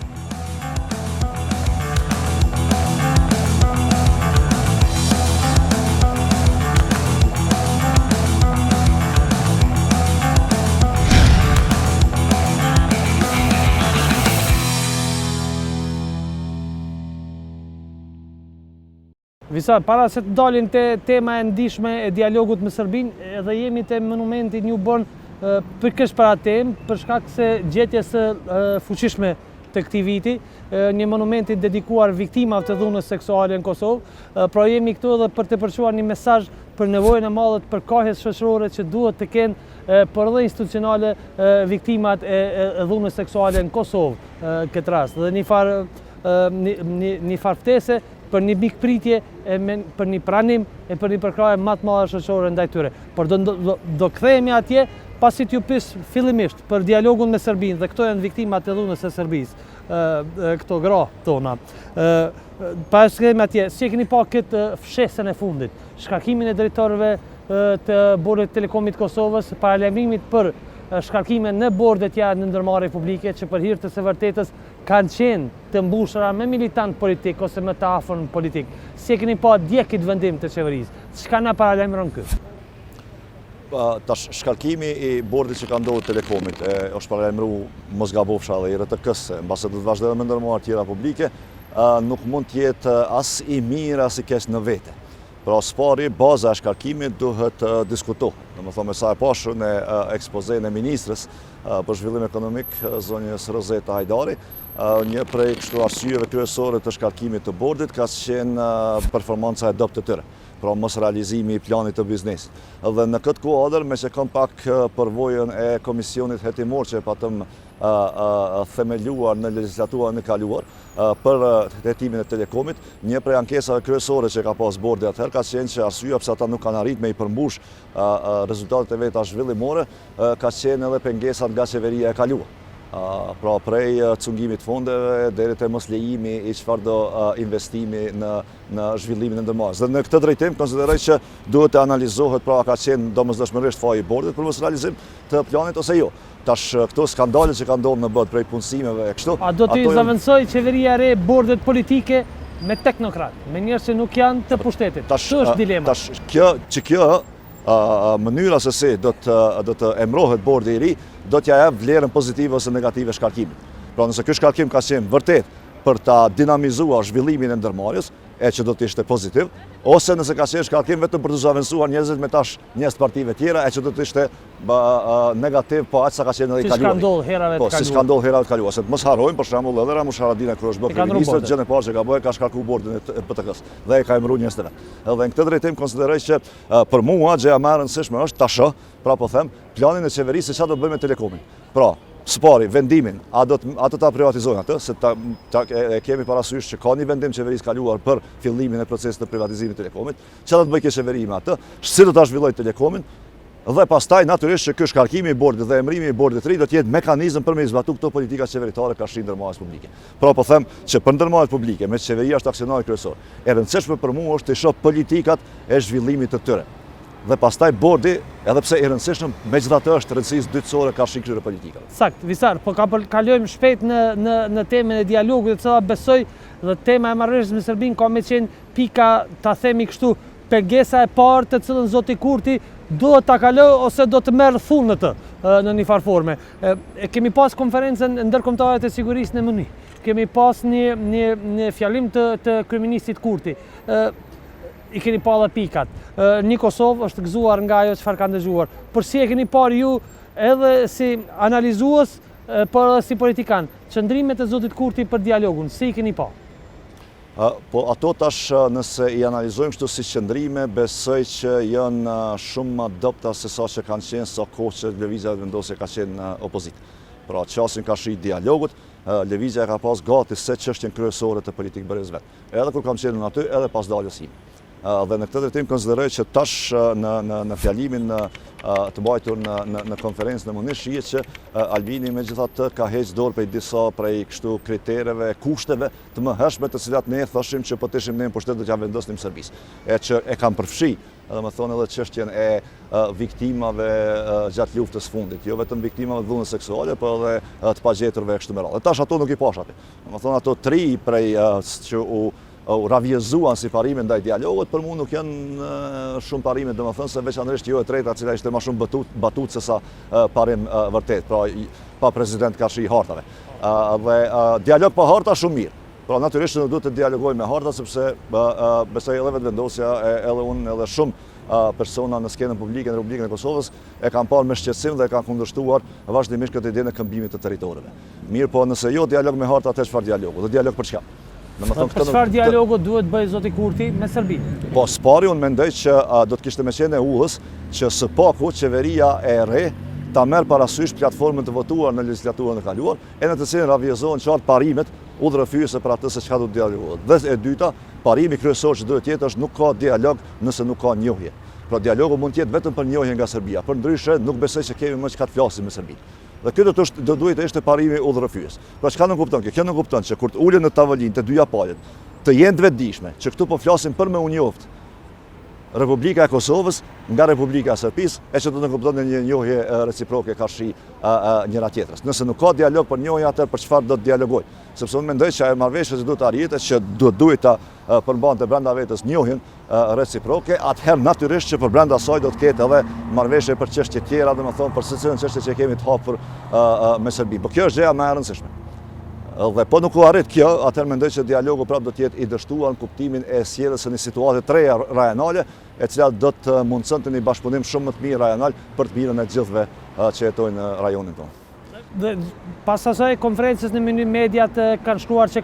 Visar, para se të dalin te tema e ndishme e dialogut me Serbinë, edhe jemi te monumenti New Born pikërisht para temë, për shkak se gjetjes së fuqishme të këtij viti, një monumenti dedikuar viktimave të dhunës seksuale në Kosovë. Pra jemi këtu edhe për të përçuar një mesazh për nevojën e madhe të përkahjes shoqërore që duhet të kenë por edhe institucionale viktimat e dhunës seksuale në Kosovë këtë rast. Dhe një farë ftese për një mikpritje, për një pranim e për një përkrahje më të madhe shoqërore ndaj tyre. Por do kthehemi atje pasi t'ju pyes fillimisht për dialogun me Serbinë, dhe këto janë viktimat e dhunës së Serbisë, këto gra tona. Pas kthehemi atje, si e keni pa këtë fshesën e fundit, shkarkimin e drejtorëve të Bordit Telekomit Kosovës, paralajmërimit për shkarkime në bordet në ndërmarrje publike që për hir të së vërtetës kanë qenë të mbushura me militant politik ose me të afërm politik. Si e keni pa dje këtë vendim të qeverisë? Çka na paralajmëron këtë? Tash shkarkimi i bordit që ka ndodhur Telekomit është paralajmëruar, mos gabofsha edhe IRTK-s, mbase do të vazhdojmë me ndërmarrje tjera publike, nuk mund të jetë as i mirë as i keq në vete. Pra spari, baza e shkarkimit duhet diskutohet. Domethënë me sa e pashur në ekspozën e ministrës për zhvillim ekonomik, zonjës Rozeta Hajdari, një prej kështu arsyeve kryesore të shkarkimit të bordit ka qenë performanca e dobët të tyre. Pra mos realizimi i planit të biznesit. Dhe në këtë kuadër, me që kam pak përvojën e komisionit hetimor që e patëm themeluar në legislaturën e kaluar për hetimin e Telekomit, një prej ankesave kryesore që ka pas bordi atëherë ka qenë që arsyeja pse ata nuk kanë arrit me i përmbush rezultatet e veta zhvillimore, ka qenë edhe pengesat nga qeveria e kaluar. Pra prej cungimit fondeve deri te mos lejimi i çfarëdo investimi në zhvillimin e ndërmarrjes. Dhe në këtë drejtim konsideroj që duhet të analizohet pra ka qenë domosdoshmërisht faji i bordit për mos realizim të planit ose jo. Tash këto skandalet që kanë ndodhur në botë prej punësimeve e kështu. A do t'i zavendësoj qeveria e re bordet politike me teknokrat, me njerëz që nuk janë të pushtetit? Kjo është dilema. Tash kjo mënyra se si do të emrohet bordi i ri, do t'ja jap vlerën pozitive ose negative shkarkimit. Pra nëse ky shkarkim ka qenë vërtet për ta dinamizuar zhvillimin e ndërmarrjes, që do të ishte pozitiv, ose nëse ka qenë shkarkim vetëm për të zavendësuar njerëzit me tash njerëz të partive tjera, që do të ishte negativ, po aq sa ka qenë edhe i kaluar. Si ka ndodhur herave të kaluara. Po, si ka ndodhur herave të kaluara. Se të mos harrojmë për shembull edhe Ramush Haradina kur është bërë kryeminist, gjën e parë që ka bërë ka shkarkuar bordin e BTK-s dhe e ka emëruar njerëz të vet. Edhe në këtë drejtim konsideroj që për mua gjëja më e rëndësishme është ta shoh, pra po them, planin e qeverisë se çfarë do bëjmë me Telekomin. Pra, spari, vendimin, a do të ta privatizojnë atë, se e kemi parasysh që ka një vendim qeverisë kaluar për fillimin e procesit të privatizimit të Telekomit, çfarë do të bëjë kjo qeveri me atë, si do ta zhvillojë Telekomin, dhe pastaj natyrisht që ky shkarkimi i bordit dhe emërimi i bordit të ri do të jetë mekanizëm për me zbatuar këto politika qeveritare ka shi ndërmarrjes publike. Pra po them që për ndërmarrjet publike, me qeveria është aksionari kryesor, e rëndësishme për mua është të shoh politikat e zhvillimit të tyre. Dhe pastaj bordi, edhe pse i rëndësishëm, megjithatë është rëndësisë dytësore ka shi këtyre politikave. Sakt, Visar, po kalojmë shpejt në temën e dialogut, e cila besoj dhe tema e marrëveshjes me Serbinë ka me qenë pika, ta themi kështu, pengesa e parë të cilën zoti Kurti duhet ta kalojë ose do të merr thunë në në një farë forme. Kemi pas konferencën ndërkombëtare të sigurisë në Muni. Kemi pas një fjalim të kryeministit Kurti. I keni pa dhe pikat. Një Kosovë është gëzuar nga ajo çfarë ka ndëgjuar. Por si e keni parë ju edhe si analizues, por edhe si politikan, qëndrimet e zotit Kurti për dialogun, si i keni pa? Po ato tash nëse i analizojmë kështu si qëndrime, besoj që janë shumë më dobta se sa që kanë qenë sa kohë që lëvizja vendosje ka qenë në opozit. Pra qasin ka shi dialogut, lëvizja ka pas gati se çështjen kryesore të politikë bërjes vet. Edhe kur kam qenë aty, edhe pas daljes ime. Dhe në këtë drejtim konsideroj që tash në fjalimin të mbajtur në konferencë në Munish shihet që Albini megjithatë ka heqë dorë prej disa prej kështu kritereve, kushteve të mëhershme të cilat ne thoshim që po të ishim ne në pushtet do t'ja vendosnim Serbisë. Që e kam përfshi, edhe më thonë edhe çështjen e viktimave gjatë luftës fundit, jo vetëm viktimave të dhunës seksuale, por edhe të pagjeturve kështu me radhë. Tash ato nuk i pash aty. Domethënë ato tri prej që u ravjezuan si parime ndaj dialogut, për mua nuk janë shumë parime, domethënë se veçanërisht jo e treta, cila ishte më shumë batut se sa parim vërtet, pra pa president ka shi hartave. Dhe dialog pa harta shumë mirë. Pra natyrisht nuk duhet të dialogoj me harta, sepse besoj edhe vetë vendosja, edhe unë edhe shumë persona në skenën publike në Republikën e Kosovës e kanë parë me shqetësim dhe e kanë kundërshtuar vazhdimisht këtë ide në këmbimit të territoreve. Mirë po, nëse jo dialog me harta, atë çfarë dialogu? Dhe dialog për çka? Për çfarë dialogu duhet bëj zoti Kurti me Serbinë? Po, spari unë mendoj që do të kishte me qenë e udhës që së paku qeveria e re ta merr parasysh platformën të votuar në legjislaturën e kaluar, e në të cilën raviozohen qartë parimet udhërëfyese për atë se çka do të dialogohet. Dhe e dyta, parimi kryesor që duhet jetë është nuk ka dialog nëse nuk ka njohje. Pra dialogu mund të jetë vetëm për njohje nga Serbia, për ndryshe nuk besoj se kemi më çka të flasim me Serbinë. Dhe kjo do duhet të ishte parimi udhërëfyes. Pra çka nuk kupton kjo? Kjo nuk kupton që kur të ulen në tavolinë të dyja palët, të jenë të vetëdijshme, që këtu po flasim për me u njoftë Republika e Kosovës nga Republika e Serbisë, e që do të kupton një njohje reciproke karshi njëra tjetrës. Nëse nuk ka dialog për njohje, atëherë për çfarë do të dialogoj? Sepse unë mendoj që ajo marrëveshje që duhet të arritet, që duhet ta përmbante brenda vetes njohjen reciproke, atëherë natyrisht që për brenda saj do të ketë edhe marrëveshje për çështje tjera, domethënë për secilën çështje që kemi të hapur me Serbinë. Por kjo është gjëja më e rëndësishme. Dhe po nuk u arrit kjo, atëherë mendoj që dialogu prapë do të jetë i dështuar në kuptimin e sjelljes së një situate të reja rajonale, e cila do të mundësonte një bashkëpunim shumë më të mirë rajonal për të mirën e gjithëve që jetojnë në rajonin tonë. Dhe pas asaj konferencës në mediat kanë shkruar që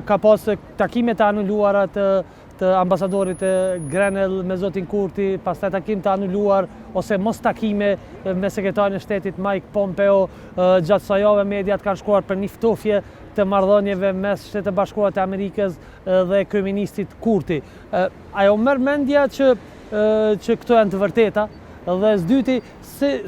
ka pas takime të anuluara të ambasadorit Grenell me zotin Kurti, pastaj takim të anuluar ose mos takime me sekretarin e shtetit Mike Pompeo. Gjatë kësaj jave mediat kanë shkruar për një ftofje të marrëdhënieve mes Shtetit të Bashkuar të Amerikës dhe kryeministit Kurti. Ajo merr mendja që këto janë të vërteta, dhe s'dyti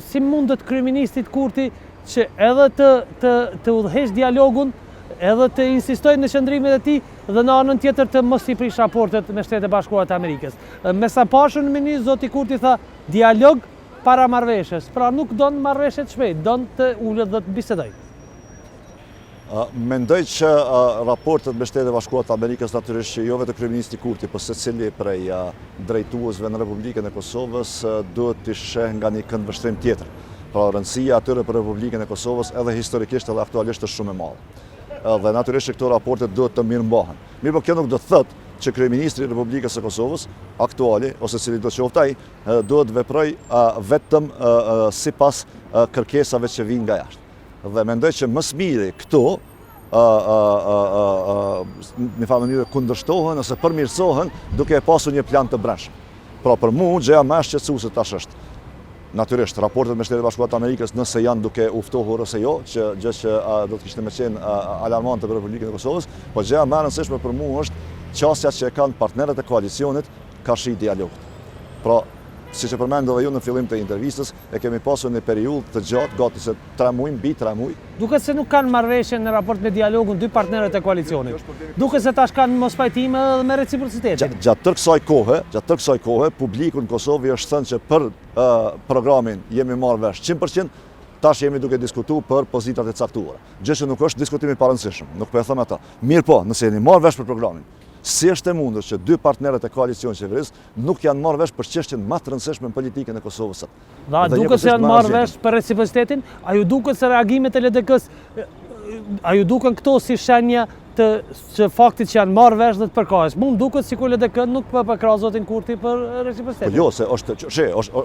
si mundet kryeministit Kurti që edhe të udhëheq dialogun, edhe të insistojnë në qëndrimet e tij dhe në anën tjetër të mos i prish raportet me Shtetet e Bashkuara të Amerikës. Me sa pashën në zoti Kurti tha dialog para marrëveshjes, pra nuk don marrëveshje të shpejt, don të ulet dhe të bisedoj. Mendoj që raportet me Shtetet e Bashkuara të Amerikës natyrisht që jo vetë kryeministi Kurti, por secili prej drejtuesve në Republikën e Kosovës duhet të sheh nga një këndvështrim tjetër. Pra rëndësia atyre për Republikën e Kosovës edhe historikisht edhe aktualisht është shumë e madhe. Dhe natyrisht që këto raportet duhet të mirëmbahen. Mirë, por kjo nuk do të thotë që kryeministri i Republikës së Kosovës aktuali ose cili do të qoftë ai duhet veproj vetëm sipas kërkesave që vijnë nga jashtë. Dhe mendoj që më së miri këto në farë mënyrë kundërshtohen ose përmirësohen duke pasur një plan të brendshëm. Pra për mua gjëja më e shqetësuese tash është natyrisht raportet me Shtetet e Bashkuara të Amerikës nëse janë duke u ftohur ose jo, gjë që do të kishte më qenë alarmante për Republikën e Kosovës, po gjëja më e rëndësishme për mua është qasja që e kanë partnerët e koalicionit karshi dialogut. Pra, siç e përmendë edhe ju në fillim të intervistës, e kemi pasur një periudhë të gjatë, gati se 3 muaj, mbi 3 muaj. Duket se nuk kanë marrëveshje në raport me dialogun dy partnerët e koalicionit. Duket se tash kanë mos pajtime edhe me reciprocitetin. Gjatë tërë kësaj kohe, publiku në Kosovë është thënë që për programin jemi marrë vesh 100%, tash jemi duke diskutuar për pozitat e caktuara. Gjë që nuk është diskutimi i parëndësishëm, nuk po e them ata. Mirë po, nëse jeni marrë vesh për programin, si është e mundur që dy partnerët e koalicionit qeverisë nuk janë marrë vesh për çështjen më të rëndësishme në politikën e Kosovës sot. Dhe duket se janë marrë vesh për reciprocitetin, a ju duket se reagimet e LDK-s, a ju duken këto si shenja të faktit që janë marrë vesh dhe të përkahës? Mund duket sikur LDK nuk po përkrah zotin Kurti për reciprocitetin. Po jo, se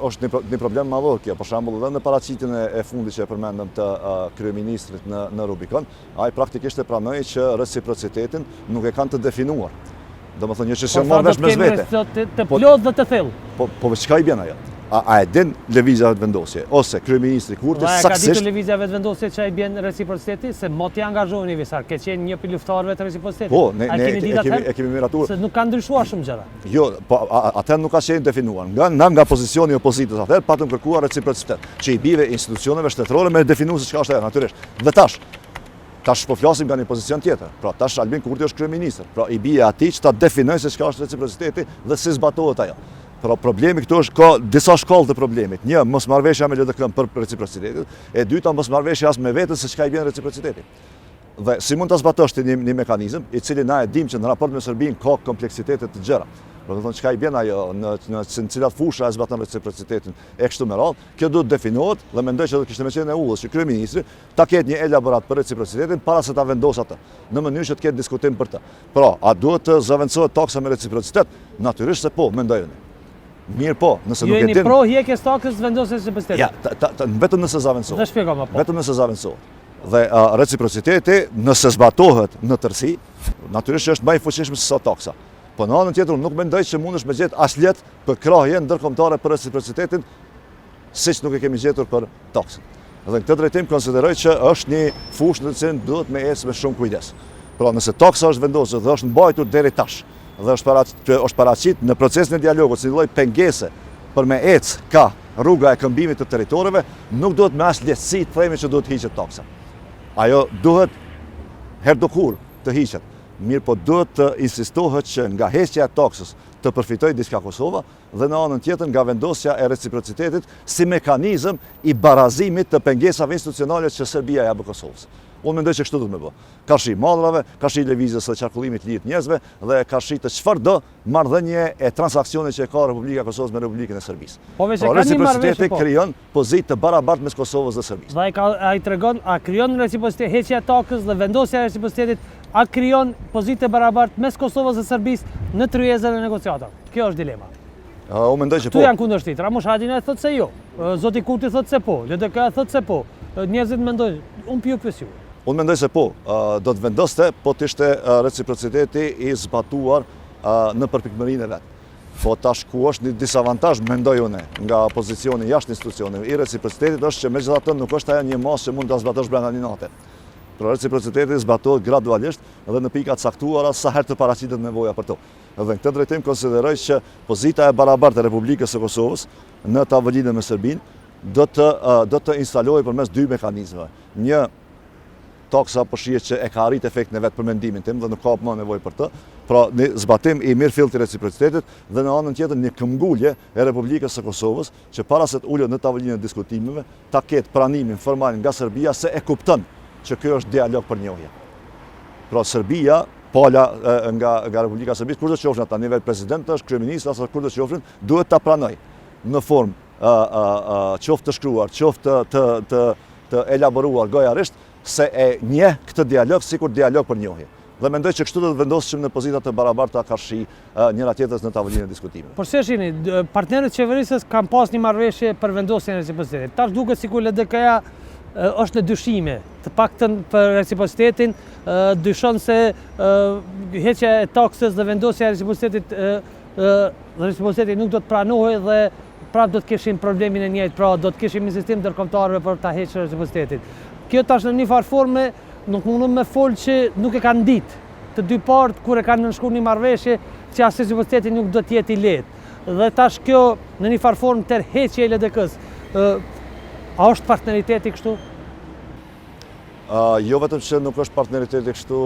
është një problem madhor kjo. Për shembull, edhe në paraqitjen e fundit që e përmendëm të kryeministrit në Rubikon, ai praktikisht e pranoi që reciprocitetin nuk e kanë të definuar. Domethënë një çështje marrë vesh mes vete. Të plot dhe të thellë. Po çka i bën ajo? A e din lëvizja vetëvendosje ose kryeministri Kurti saktësisht? Ka ditur lëvizja vetëvendosje që ai bën reciprociteti, se mot i angazhoheni Visar, ke qenë një prej luftarëve të reciprocitetit. Po, ne kemi miratuar. Se nuk kanë ndryshuar shumë gjëra. Jo, po atë nuk ka qenë definuar. Nga pozicioni i opozitës atëherë patëm kërkuar reciprocitet, që i bive institucioneve shtetërore me definuar se çka është ajo natyrisht. Dhe tash po flasim nga një pozicion tjetër. Pra tash Albin Kurti është kryeministër. Pra i bie atij që ta definojë se çka është reciprociteti dhe si zbatohet ajo. Pra problemi këtu është ka disa shkallë të problemit. Një, mosmarrveshja me LDK-n për reciprocitetin, e dyta mosmarrveshja as me veten se çka i bën reciprociteti. Dhe si mund ta zbatosh ti një mekanizëm i cili na e dim që në raport me Serbinë ka kompleksitete të gjëra. Do të thonë çka i bën ajo në cilat fusha e zbaton reciprocitetin e kështu me radhë, kjo duhet definohet dhe mendoj që do të kishte më qenë e ullës që kryeministri ta ketë një elaborat për reciprocitetin para se ta vendosë atë, në mënyrë që të ketë diskutim për të. Pra, a duhet të zaventësohet taksa me reciprocitet? Natyrisht se po, mendoj unë. Mirë po, nëse nuk e din. Jeni pro hjekjes taksës vendosjes së reciprocitetit. Ja, vetëm nëse zaventësohet. Dhe shpjegoj më po. Vetëm nëse zaventësohet. Dhe reciprociteti, nëse zbatohet në tërësi, natyrisht është më i fuqishëm se sa taksa. Po në anën tjetër nuk mendoj që mundesh me gjetë as lehtë për krahje ndërkombëtare për reciprocitetin, siç nuk e kemi gjetur për taksën. Dhe në këtë drejtim konsideroj që është një fushë në të cilën duhet me ecë me shumë kujdes. Pra nëse taksa është vendosur dhe është mbajtur deri tash, dhe është paraqit në procesin e dialogut si një lloj pengese për me ecë ka rruga e këmbimit të territoreve, nuk duhet me as lehtësi të themi që duhet hiqet taksa. Ajo duhet herdokur të hiqet. Mirë po duhet të insistohet që nga heqja e taksës të përfitoj diçka Kosova dhe në anën tjetër nga vendosja e reciprocitetit si mekanizëm i barazimit të pengesave institucionale që Serbia ja bë Kosovës. Unë mendoj që kështu duhet me bë. Kashi madrave, kashi lëvizjes së qarkullimit të lirit njerëzve dhe kashi të çfarëdo marrëdhënie e transaksionit që e ka Republika e Kosovës me Republikën e Serbisë. Reciprociteti krijon pozitë të barabartë mes Kosovës dhe Serbisë. Dhe ai tregon, a krijon reciprocitet heqja e takës dhe vendosja e reciprocitetit, a krijon pozitë të barabartë mes Kosovës dhe Serbisë në tryezën e negociatave? Kjo është dilema. Unë mendoj që po. Tu janë kundërshtit. Ramush Haxhina thotë se jo. Zoti Kurti thotë se po. LDK thotë se po. Njerëzit mendojnë, unë pyes ju. Unë mendoj se po, do të vendoste, po të ishte reciprociteti i zbatuar në përpikmërinë e vetë. Po tash ku është një disavantazh, mendoj unë, nga pozicioni jashtë institucioneve i reciprocitetit është që megjithatë nuk është ajo një masë që mund ta zbatosh brenda një nate. Pra reciprociteti zbatohet gradualisht dhe në pika të caktuara sa herë të paraqitet nevoja për to. Dhe në këtë drejtim konsideroj që pozita e barabartë e Republikës së Kosovës në tavolinë me Serbinë do të instalohet përmes dy mekanizmave. Një, taksa po shihet që e ka arrit efektin e vet për mendimin tim dhe nuk ka më nevojë për të. Pra, një zbatim i mirëfillt të reciprocitetit dhe në anën tjetër një këmbgulje e Republikës së Kosovës që para se të ulet në tavolinë e diskutimeve ta ketë pranimin formal nga Serbia se e kupton që ky është dialog për njohje. Pra Serbia, pala nga Republika e Serbisë, kur të qofshin ata nivel presidentësh, kryeministra ose kur të qofshin, duhet ta pranoj në formë qoftë të shkruar, qoftë të elaboruar gojarisht se e njeh këtë dialog sikur dialog për njohje. Dhe mendoj që kështu do të vendoseshim në pozita të barabarta karshi njëra tjetrës në tavolinë e diskutimeve. Por se shihni, partnerët qeverisës kanë pas një marrëveshje për vendosjen e reciprocitetit. Tash duket sikur LDK-ja është në dyshime, të paktën për reciprocitetin, dyshon se heqja e taksës dhe vendosja e reciprocitetit reciprociteti nuk do të pranohet dhe prapë do të kishim problemin e njëjtë, pra do të kishim insistim ndërkombëtar për ta hequr reciprocitetin. Kjo tash në një farë forme nuk mundon me folë që nuk e kanë ditë të dy partë kur e kanë nënshkruar një marrëveshje që as reciprociteti nuk do të jetë i lehtë. Dhe tash kjo në një farë formë tërheqje e LDK-s. A është partneriteti kështu? Jo vetëm që nuk është partneriteti kështu,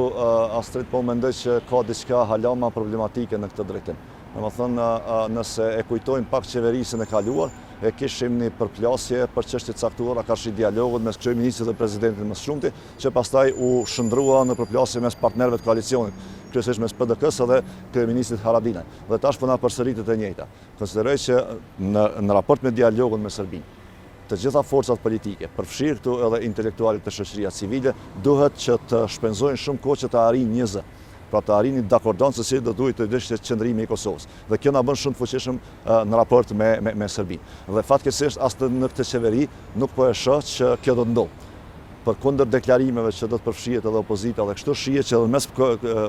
Astrit, po mendoj që ka diçka hala më problematike në këtë drejtim. Domethënë, nëse e kujtojmë pak qeverisën e kaluar, e kishim një përplasje për çështje të caktuara karshi dialogut mes kryeministrit dhe presidentit më shumti, që pastaj u shndrua në përplasje mes partnerëve të koalicionit, kryesisht mes PD-së dhe kryeministrit Haradinaj. Dhe tash po na përsëritet e njëjta. Konsideroj që në raport me dialogun me Serbinë, të gjitha forcat politike, përfshirë këtu edhe intelektualit të shoqëria civile, duhet që të shpenzojnë shumë kohë që të arrijnë një zë. Pra të arrini dakordancë se si do duhet të ishte qëndrimi i Kosovës. Dhe kjo na bën shumë të fuqishëm në raport me Serbinë. Dhe fatkeqësisht as në këtë qeveri nuk po e shoh që kjo do të ndodhë. Përkundër deklarimeve që do të përfshihet edhe opozita dhe kështu shihet që edhe mes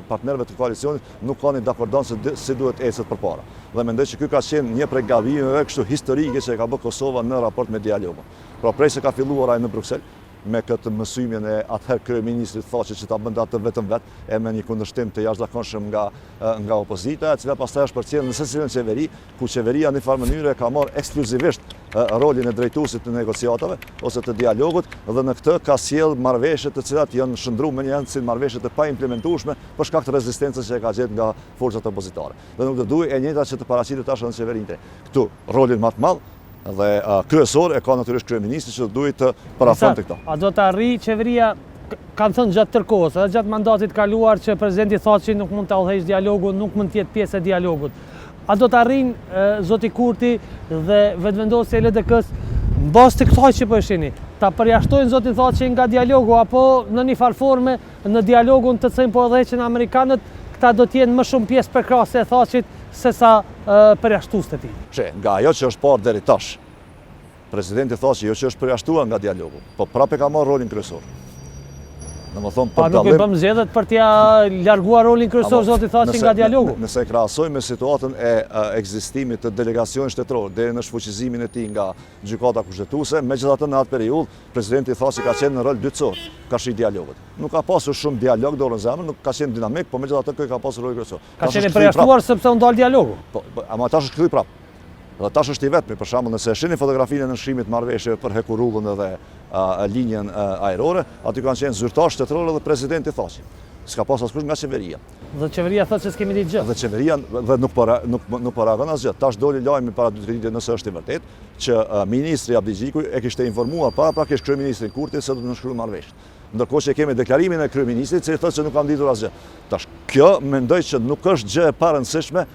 partnerëve të koalicionit nuk ka një dakordancë si duhet ecet përpara. Dhe mendoj që ky ka qenë një prej gabimeve kështu historike që e ka bërë Kosova në raport me dialogun. Pra prej se ka filluar ai në Bruksel, me këtë mësymin e atëherë kryeministrit thaqë që ta bënte atë vetëm vetë, e me një kundërshtim të jashtëzakonshëm nga opozita, e cila pastaj është përcjellë në secilën qeveri, ku qeveria në farë mënyrë ka marrë ekskluzivisht rolin e drejtuesit të negociatave ose të dialogut dhe në këtë ka sjellë marrëveshje të cilat janë shndruar më një si marrëveshje të paimplementueshme për shkak të rezistencës që e ka gjetë nga forcat opozitare. Dhe nuk do duhet e njëjta që të paraqitet tash në qeverinë. Këtu rolin më të madh dhe kryesor e ka natyrisht kryeministri që duhet të parafronte këto. A do të arrijë qeveria, kanë thënë gjatë tërkohës, edhe gjatë mandatit kaluar që presidenti thotë që nuk mund të udhëheqë dialogun, nuk mund të jetë pjesë e dialogut. A do të arrijnë zoti Kurti dhe vetëvendosja e LDK-s mbas të kësaj që po e shihni, ta përjashtojnë zotin Thaçi nga dialogu apo në një farë forme në dialogun të cilin po udhëheqin amerikanët, këta do të jenë më shumë pjesë përkrahase e Thaçit se sa përjashtues të tij. Nga ajo që është parë deri tash, presidenti Thaçi jo që është përjashtuar nga dialogu, po prapë ka marrë rolin kryesor. Pa nuk e bëm zgjedhjet për t'ja larguar rolin kryesor zoti Thaçi nga dialogu. Nëse krahasojmë me situatën e ekzistimit të delegacionit shtetëror deri në shfuqizimin e tij nga gjykata kushtetuese, megjithatë në atë periudhë presidenti Thaçi ka qenë në rol dytësor, ka shi dialogut. Nuk ka pasur shumë dialog dorën zemër, nuk ka qenë dinamik, po megjithatë kjo ka pasur rol kryesor. Ka qenë përjashtuar sepse u ndal dialogu. Po, ama tash është kthy prapë. Dhe tash është i vetmi, për shembull, nëse e shihni fotografinë në nshrimit marrëveshjeve për Hekurullën edhe linjën ajrore, aty kanë qenë zyrtar shtetëror dhe presidenti Thaçi. S'ka pas askush nga qeveria. Dhe qeveria thotë se s'kemi ditë gjë. Dhe qeveria nuk po reagon asgjë. Tash doli lajmi para 2-3 ditë nëse është i vërtetë që ministri Abdigjiku e kishte informuar paraprakisht kryeministrin Kurti se do të nënshkruajë marrëveshje. Ndërkohë që kemi deklarimin e kryeministrit që thotë se nuk ka nditur asgjë. Tash kjo mendoj që nuk është gjë e parëndësishme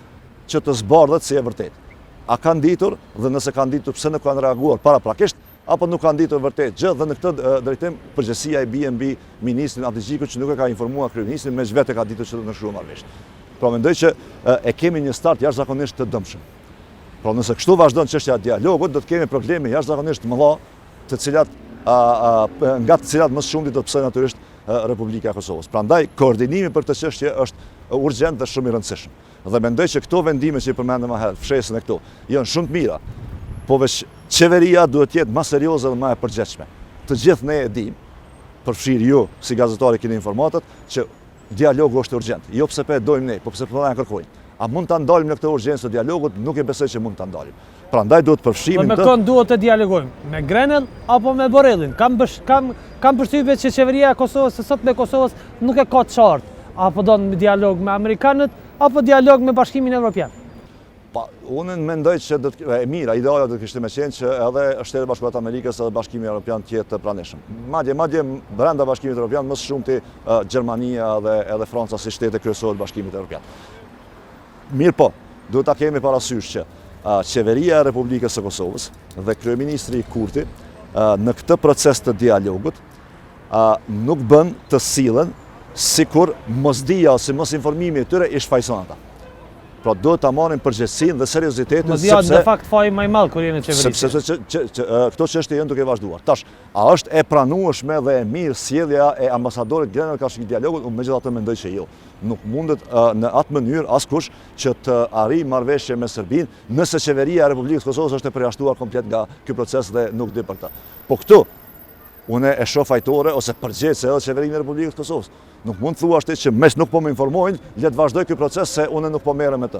që të zbardhet si e vërtetë. A kanë ditur dhe nëse kanë ditur pse nuk kanë reaguar paraprakisht apo nuk kanë ditur vërtet gjë dhe në këtë drejtim përgjegjësia i bie mbi ministrin Abdigjiku që nuk e ka informuar kryeministrin, me vetë ka ditur që do të nënshkruajë marrëveshje. Pra mendoj që e kemi një start jashtëzakonisht të dëmshëm. Pra nëse kështu vazhdon çështja e dialogut, do të kemi probleme jashtëzakonisht të mëdha, të cilat nga të cilat më shumë do të psojë natyrisht Republika e Kosovës. Prandaj koordinimi për këtë çështje është urgjent dhe shumë i rëndësishëm. Dhe mendoj që këto vendime që i përmendëm më herët, fshesën e këtu, janë shumë të mira. Po veç qeveria duhet të jetë më serioze dhe më e përgjithshme. Të gjithë ne e dimë, përfshirë ju si gazetari keni informatat, që dialogu është urgjent. Jo pse po e dojmë ne, po pse po na kërkojnë. A mund ta ndalim në këtë urgjencë të dialogut? Nuk e besoj që mund ta ndalim. Prandaj duhet të përfshijmë me kënd duhet të dialogojmë, me Grenell apo me Borrellin. Kam përshtypjen që qeveria e Kosovës sot me Kosovës nuk e ka të qartë. Apo do në dialog me amerikanët, apo dialog me Bashkimin Evropian? Unë mendoj që e mira, ideala do të kishte me qenë që edhe Shtetet e Bashkuara të Amerikës edhe Bashkimi Evropian të jetë pranishëm. Madje brenda Bashkimit Evropian më shumë ti Gjermania dhe edhe Franca si shtete kryesore të Bashkimit Evropian. Mirë po, duhet ta kemi parasysh që qeveria e Republikës së Kosovës dhe kryeministri Kurti në këtë proces të dialogut nuk bën të sillen sikur mosdia ose mos informimi i tyre i shfaqson ata. Pra duhet ta marrin përgjegjësinë dhe seriozitetin sepse de fakt faji më i madh kur jeni në qeveri. Sepse këto çështje janë duke vazhduar. Tash, a është e pranueshme dhe e mirë sjellja e ambasadorit Grenell ka shik dialogun? Unë megjithatë mendoj që jo. Nuk mundet në atë mënyrë askush që të arrijë marrëveshje me Serbinë nëse qeveria e Republikës së Kosovës është e përjashtuar komplet nga ky proces dhe nuk di për këtë. Po këtu unë e shoh fajtore ose përgjegjëse edhe qeverinë e Republikës së Kosovës. Nuk mund të thuash ti që mes nuk po më informojnë, le të vazhdoj ky proces se unë nuk po merrem me të.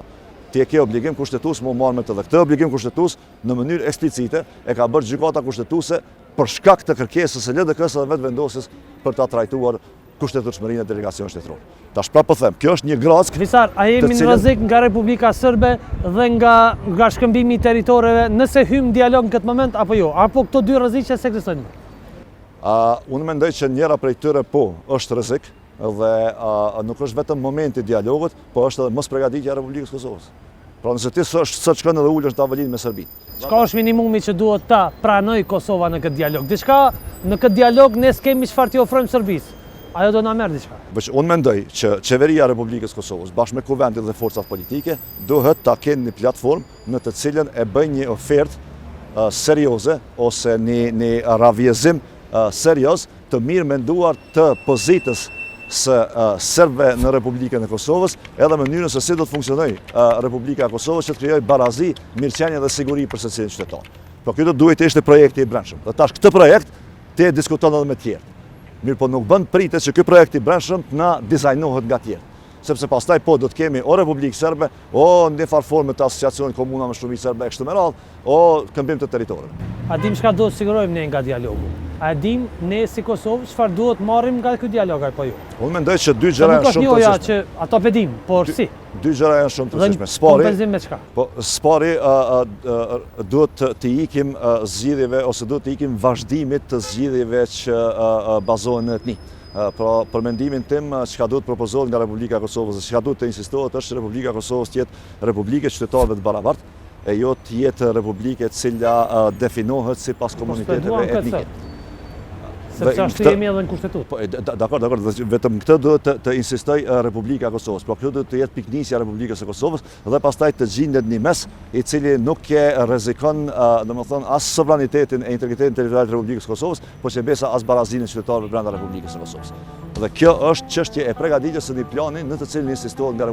Ti e ke obligim kushtetues më marr me të dhe këtë obligim kushtetues në mënyrë eksplicite e ka bërë gjykata kushtetuese për shkak të kërkesës së LDK-s dhe vetëvendosjes për ta trajtuar kushtetueshmërinë e delegacionit shtetëror. Tash prapë po them, kjo është një grackë. Visar, a jemi në rrezik nga Republika Serbe dhe nga shkëmbimi i territoreve nëse hym dialog në këtë moment apo jo? Apo këto dy rreziqe ekzistojnë? Unë mendoj që njëra prej tyre po është rrezik dhe nuk është vetëm momenti i dialogut, po është edhe mospregaditja e Republikës së Kosovës. Pra nëse ti sot shkon edhe ulesh në tavolinë me Serbinë. Çka është minimumi që duhet ta pranoj Kosova në këtë dialog? Diçka në këtë dialog ne s'kemi çfarë t'i ofrojmë Serbisë. Ajo do na merr diçka. Unë mendoj që qeveria e Republikës së Kosovës bashkë me kuvendit dhe forcat politike duhet ta kenë një platformë në të cilën e bëjnë një ofertë serioze ose një ravjezim serioz të mirë menduar të pozitës së serbëve në Republikën e Kosovës, edhe mënyrën se si do të funksionojë Republika e Kosovës që të krijojë barazi, mirëqenie dhe siguri për secilin qytetar. Por ky do duhet të ishte projekti i brendshëm. Dhe tash këtë projekt ti e diskuton edhe me të tjerë. Mirë, po nuk bën pritet që ky projekt i brendshëm të na dizajnohet nga të tjerë. Sepse pastaj po do të kemi o Republikë Serbe, o në farë forme të asociacionit komuna me shumicë serbe kështu me radhë, o këmbim të territoreve. A dim çka do të sigurojmë ne nga dialogu? A dim ne si Kosovë çfarë duhet marrim nga ky dialog apo jo? Unë mendoj që dy gjëra janë shumë të rëndësishme. Që ato e dim, por si? Dy gjëra janë shumë të rëndësishme. Spari me çka? Po spari duhet të ikim zgjidhjeve ose duhet të ikim vazhdimit të zgjidhjeve që bazohen në etni. Pra, për mendimin tim, çka duhet propozohet nga Republika e Kosovës, çka duhet të insistohet është që Republika e Kosovës të jetë Republike qytetarëve të barabartë, e jo të jetë Republike e cila definohet sipas komuniteteve etnike. Sepse ashtu jemi edhe në kushtetutë. Dakor, vetëm këtë duhet të insistoj Republika e Kosovës. Pra kjo duhet të jetë piknisja e Republikës e Kosovës dhe pastaj të gjendet një mes i cili nuk rrezikon, domethënë, as sovranitetin e integritetin territorial të Republikës së Kosovës, por që besa as barazinë e qytetarëve brenda Republikës së Kosovës. Dhe kjo është çështje e përgatitjes së një plani në të cilin insistohet nga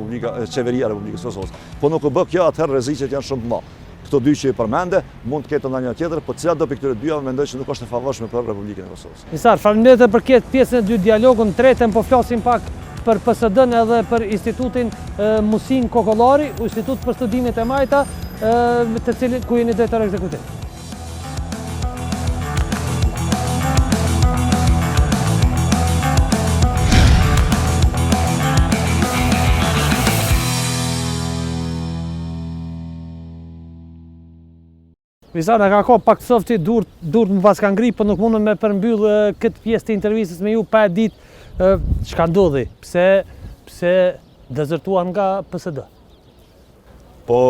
qeveria e Republikës së Kosovës. Po nuk u bë kjo, atëherë rreziqet janë shumë të mëdha. Këto dy që i përmende, mund të ketë ndonjë tjetër, por cilat do për këtyre dyja mendoj që nuk është e favorshme për Republikën e Kosovës. Mysafir, faleminderit për këtë pjesën e dytë dialogun, tretën po flasim pak për PSD-n edhe për Institutin Musin Kokollari, Institut për Studimet e Majta, të cilin ku jeni drejtor ekzekutiv. Mysafir, ka kohë pak softi, dur më pas ka ngri, për nuk mundën me përmbyll këtë pjesë të intervistës me ju pa e ditë çka ndodhi, pse dezertuan nga PSD. Po,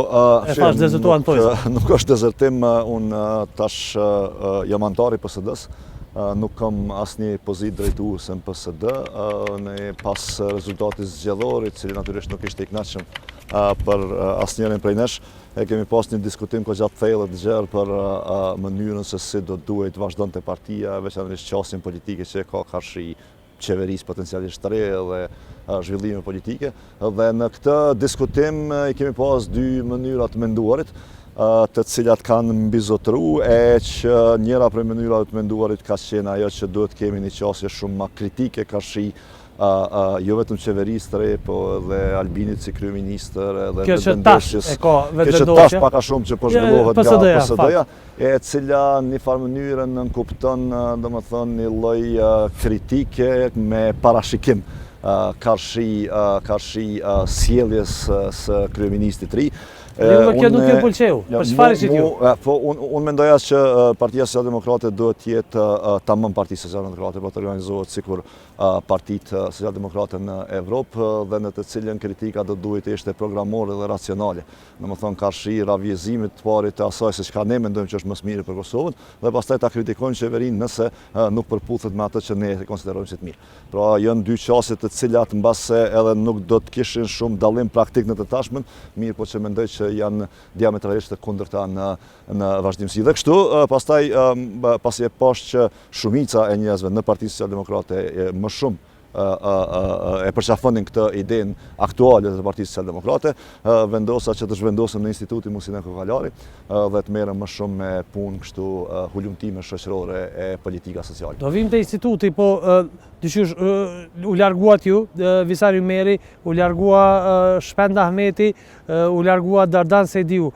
nuk është dezertim, unë tash jam antar i PSD-s, nuk kam asnjë pozitë drejtuese në PSD, pas rezultatit zgjedhor, i cili natyrisht nuk ishte i kënaqshëm për asnjërin prej nesh. E kemi pas një diskutim gjatë thellë të gjerë për mënyrën se si do duhet vazhdonte partia, veçanërisht qasjen politike që ka karshi qeverisë potencialisht të re dhe zhvillime politike. Dhe në këtë diskutim i kemi pas dy mënyra të menduarit, të cilat kanë mbizotru, e që njëra prej mënyrave të menduarit ka qenë ajo që duhet kemi një qasje shumë ma kritike karshi jo vetëm qeverisë të re, po dhe Albinit si kryeministër, edhe vetëvendosjes. Kjo që tash pak a shumë që po zhvillohet nga PSD-ja, e cila në një farë mënyrë nënkupton, domethënë, një lloj kritike me parashikim karshi sjelljes së kryeministit të ri. Kjo nuk ju pëlqeu, për çfarë ishit ju? Po, unë mendoja që Partia Socialdemokrate duhet të jetë tamam Partia Socialdemokrate, po të organizohet sikur partitë socialdemokrate në Evropë dhe në të cilën kritika do duhet të ishte programore dhe racionale. Domethënë karshi ravjezimit të parit të asaj se çka ne mendojmë që është më së miri për Kosovën dhe pastaj ta kritikojnë qeverinë nëse nuk përputhet me atë që ne konsiderojmë si të mirë. Pra janë dy qasje të cilat mbase edhe nuk do të kishin shumë dallim praktik në të tashmen, mirë po që mendoj që janë diametralisht të kundërta në vazhdimsi. Dhe kështu, pastaj pasi e pash që shumica e njerëzve në Partinë Socialdemokrate më shumë e përqafonin këtë idenë aktuale të Partisë Socialdemokrate, vendosa që të zhvendosem në Institutin Musin Kokollari dhe të merrem më shumë me punë kështu hulumtime shoqërore e politika sociale. Do vim te instituti, po dyqysh u larguat ju, Visar Ymeri, u largua Shpend Ahmeti, u largua Dardan Sejdiu.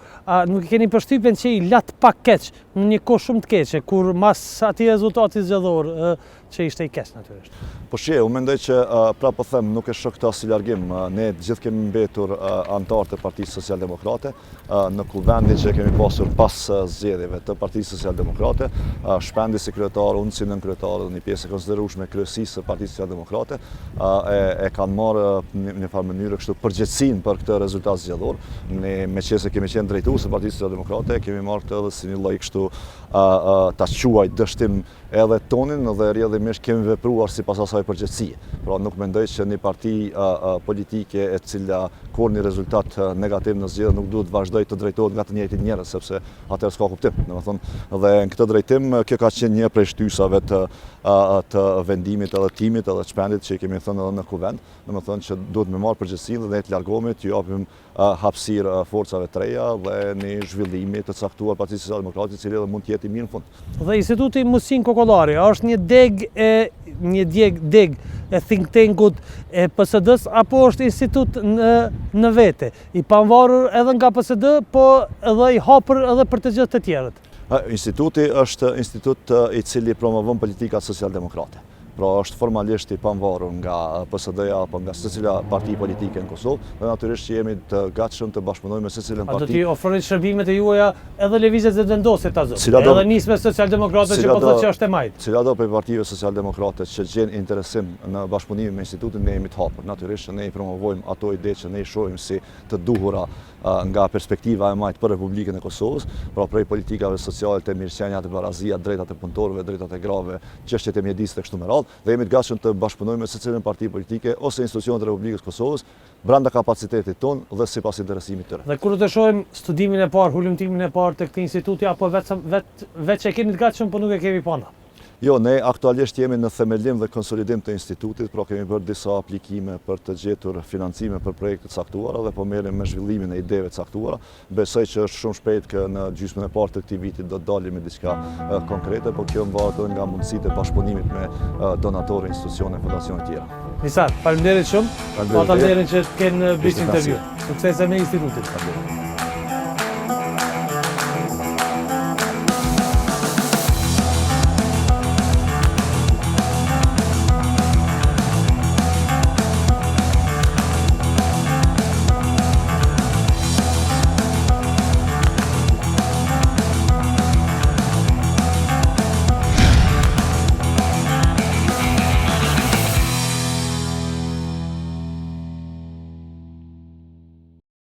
Nuk keni përshtypjen që i lat pak keq, në një kohë shumë të keqe, kur mas atij rezultati zgjedhor që ishte i keq natyrisht. Po unë mendoj që pra po them nuk e shoh këtë si largim. Ne gjithë kemi mbetur antarë të Partisë Socialdemokrate në kuvendin që kemi pasur pas zgjedhjeve të Partisë Socialdemokrate, Shpendi si kryetar, unë si nënkryetare dhe një pjesë e konsiderueshme e kryesisë së Partisë Socialdemokrate e kanë marrë në një farë mënyrë kështu përgjegjësinë për këtë rezultat zgjedhor. Ne meqenëse kemi qenë drejtues së Partisë Socialdemokrate, kemi marrë këtë edhe si një lloj kështu ta quaj dështim edhe tonin dhe rrjedhimisht kemi vepruar sipas asaj përgjegjësie. Pra nuk mendoj që një parti politike e cila kur një rezultat negativ në zgjedhje nuk duhet vazhdoj të drejtohet nga të njëjtit njerëz, sepse atëherë s'ka kuptim. Domethënë, dhe në këtë drejtim kjo ka qenë një prej shtysave të vendimit edhe timit edhe të Shpendit që kemi thënë edhe në kuvend, domethënë që duhet me marrë përgjegjësinë dhe ne të largohemi, të japim hapësirë forcave të reja dhe një zhvillimi të caktuar Partisë Socialdemokrate, i cili edhe mund të jetë i mirë në fund. Dhe Instituti Musin Kokollari është një deg e think tankut e PSD-s apo është institut në vete, i pavarur edhe nga PSD, po edhe i hapur edhe për të gjithë të tjerët? Instituti është institut i cili promovon politikat socialdemokrate. pra është formalisht i pavarur nga PSD-ja apo nga secila parti politike në Kosovë, dhe natyrisht që jemi të gatshëm të bashkëpunojmë me secilën A do parti. t'i ofroni shërbimet e juaja edhe lëvizjet dhe vendoset ta zot. Cila do- Edhe nisme socialdemokrate që po thotë që është e majtë. Cila do prej partive socialdemokrate që gjen interesim në bashkëpunimin me institutin, ne jemi të hapur. Natyrisht që ne i promovojmë ato ide që ne i shohim si të duhura nga perspektiva e majtë për Republikën e Kosovës, pra prej politikave sociale të mirëqenia, të barazia, drejtat e punëtorëve, drejtat e grave, çështjet e mjedisit e kështu me radhë, dhe jemi të gatshëm të bashkëpunojmë me secilën parti politike ose institucionet e Republikës Kosovës brenda kapacitetit tonë dhe sipas interesimit të tyre. Dhe kur do të shohim studimin e parë, hulumtimin e parë të këtij instituti apo veç e keni të gatshëm, po nuk e kemi pana. Jo, ne aktualisht jemi në themelim dhe konsolidim të institutit, pra kemi bërë disa aplikime për të gjetur financime për projekte të caktuara dhe po merrem me zhvillimin e ideve të caktuara. Besoj që është shumë shpejt që në gjysmën e parë të këtij viti do të dalim me diçka konkrete, por kjo mbahet edhe nga mundësitë e bashkëpunimit me donatorë, institucione, fondacione të tjera. Mysafir, faleminderit shumë. Faleminderit. Ata nderin që të kenë Blic Ishte InterView. knaqësi. Suksese me institutit.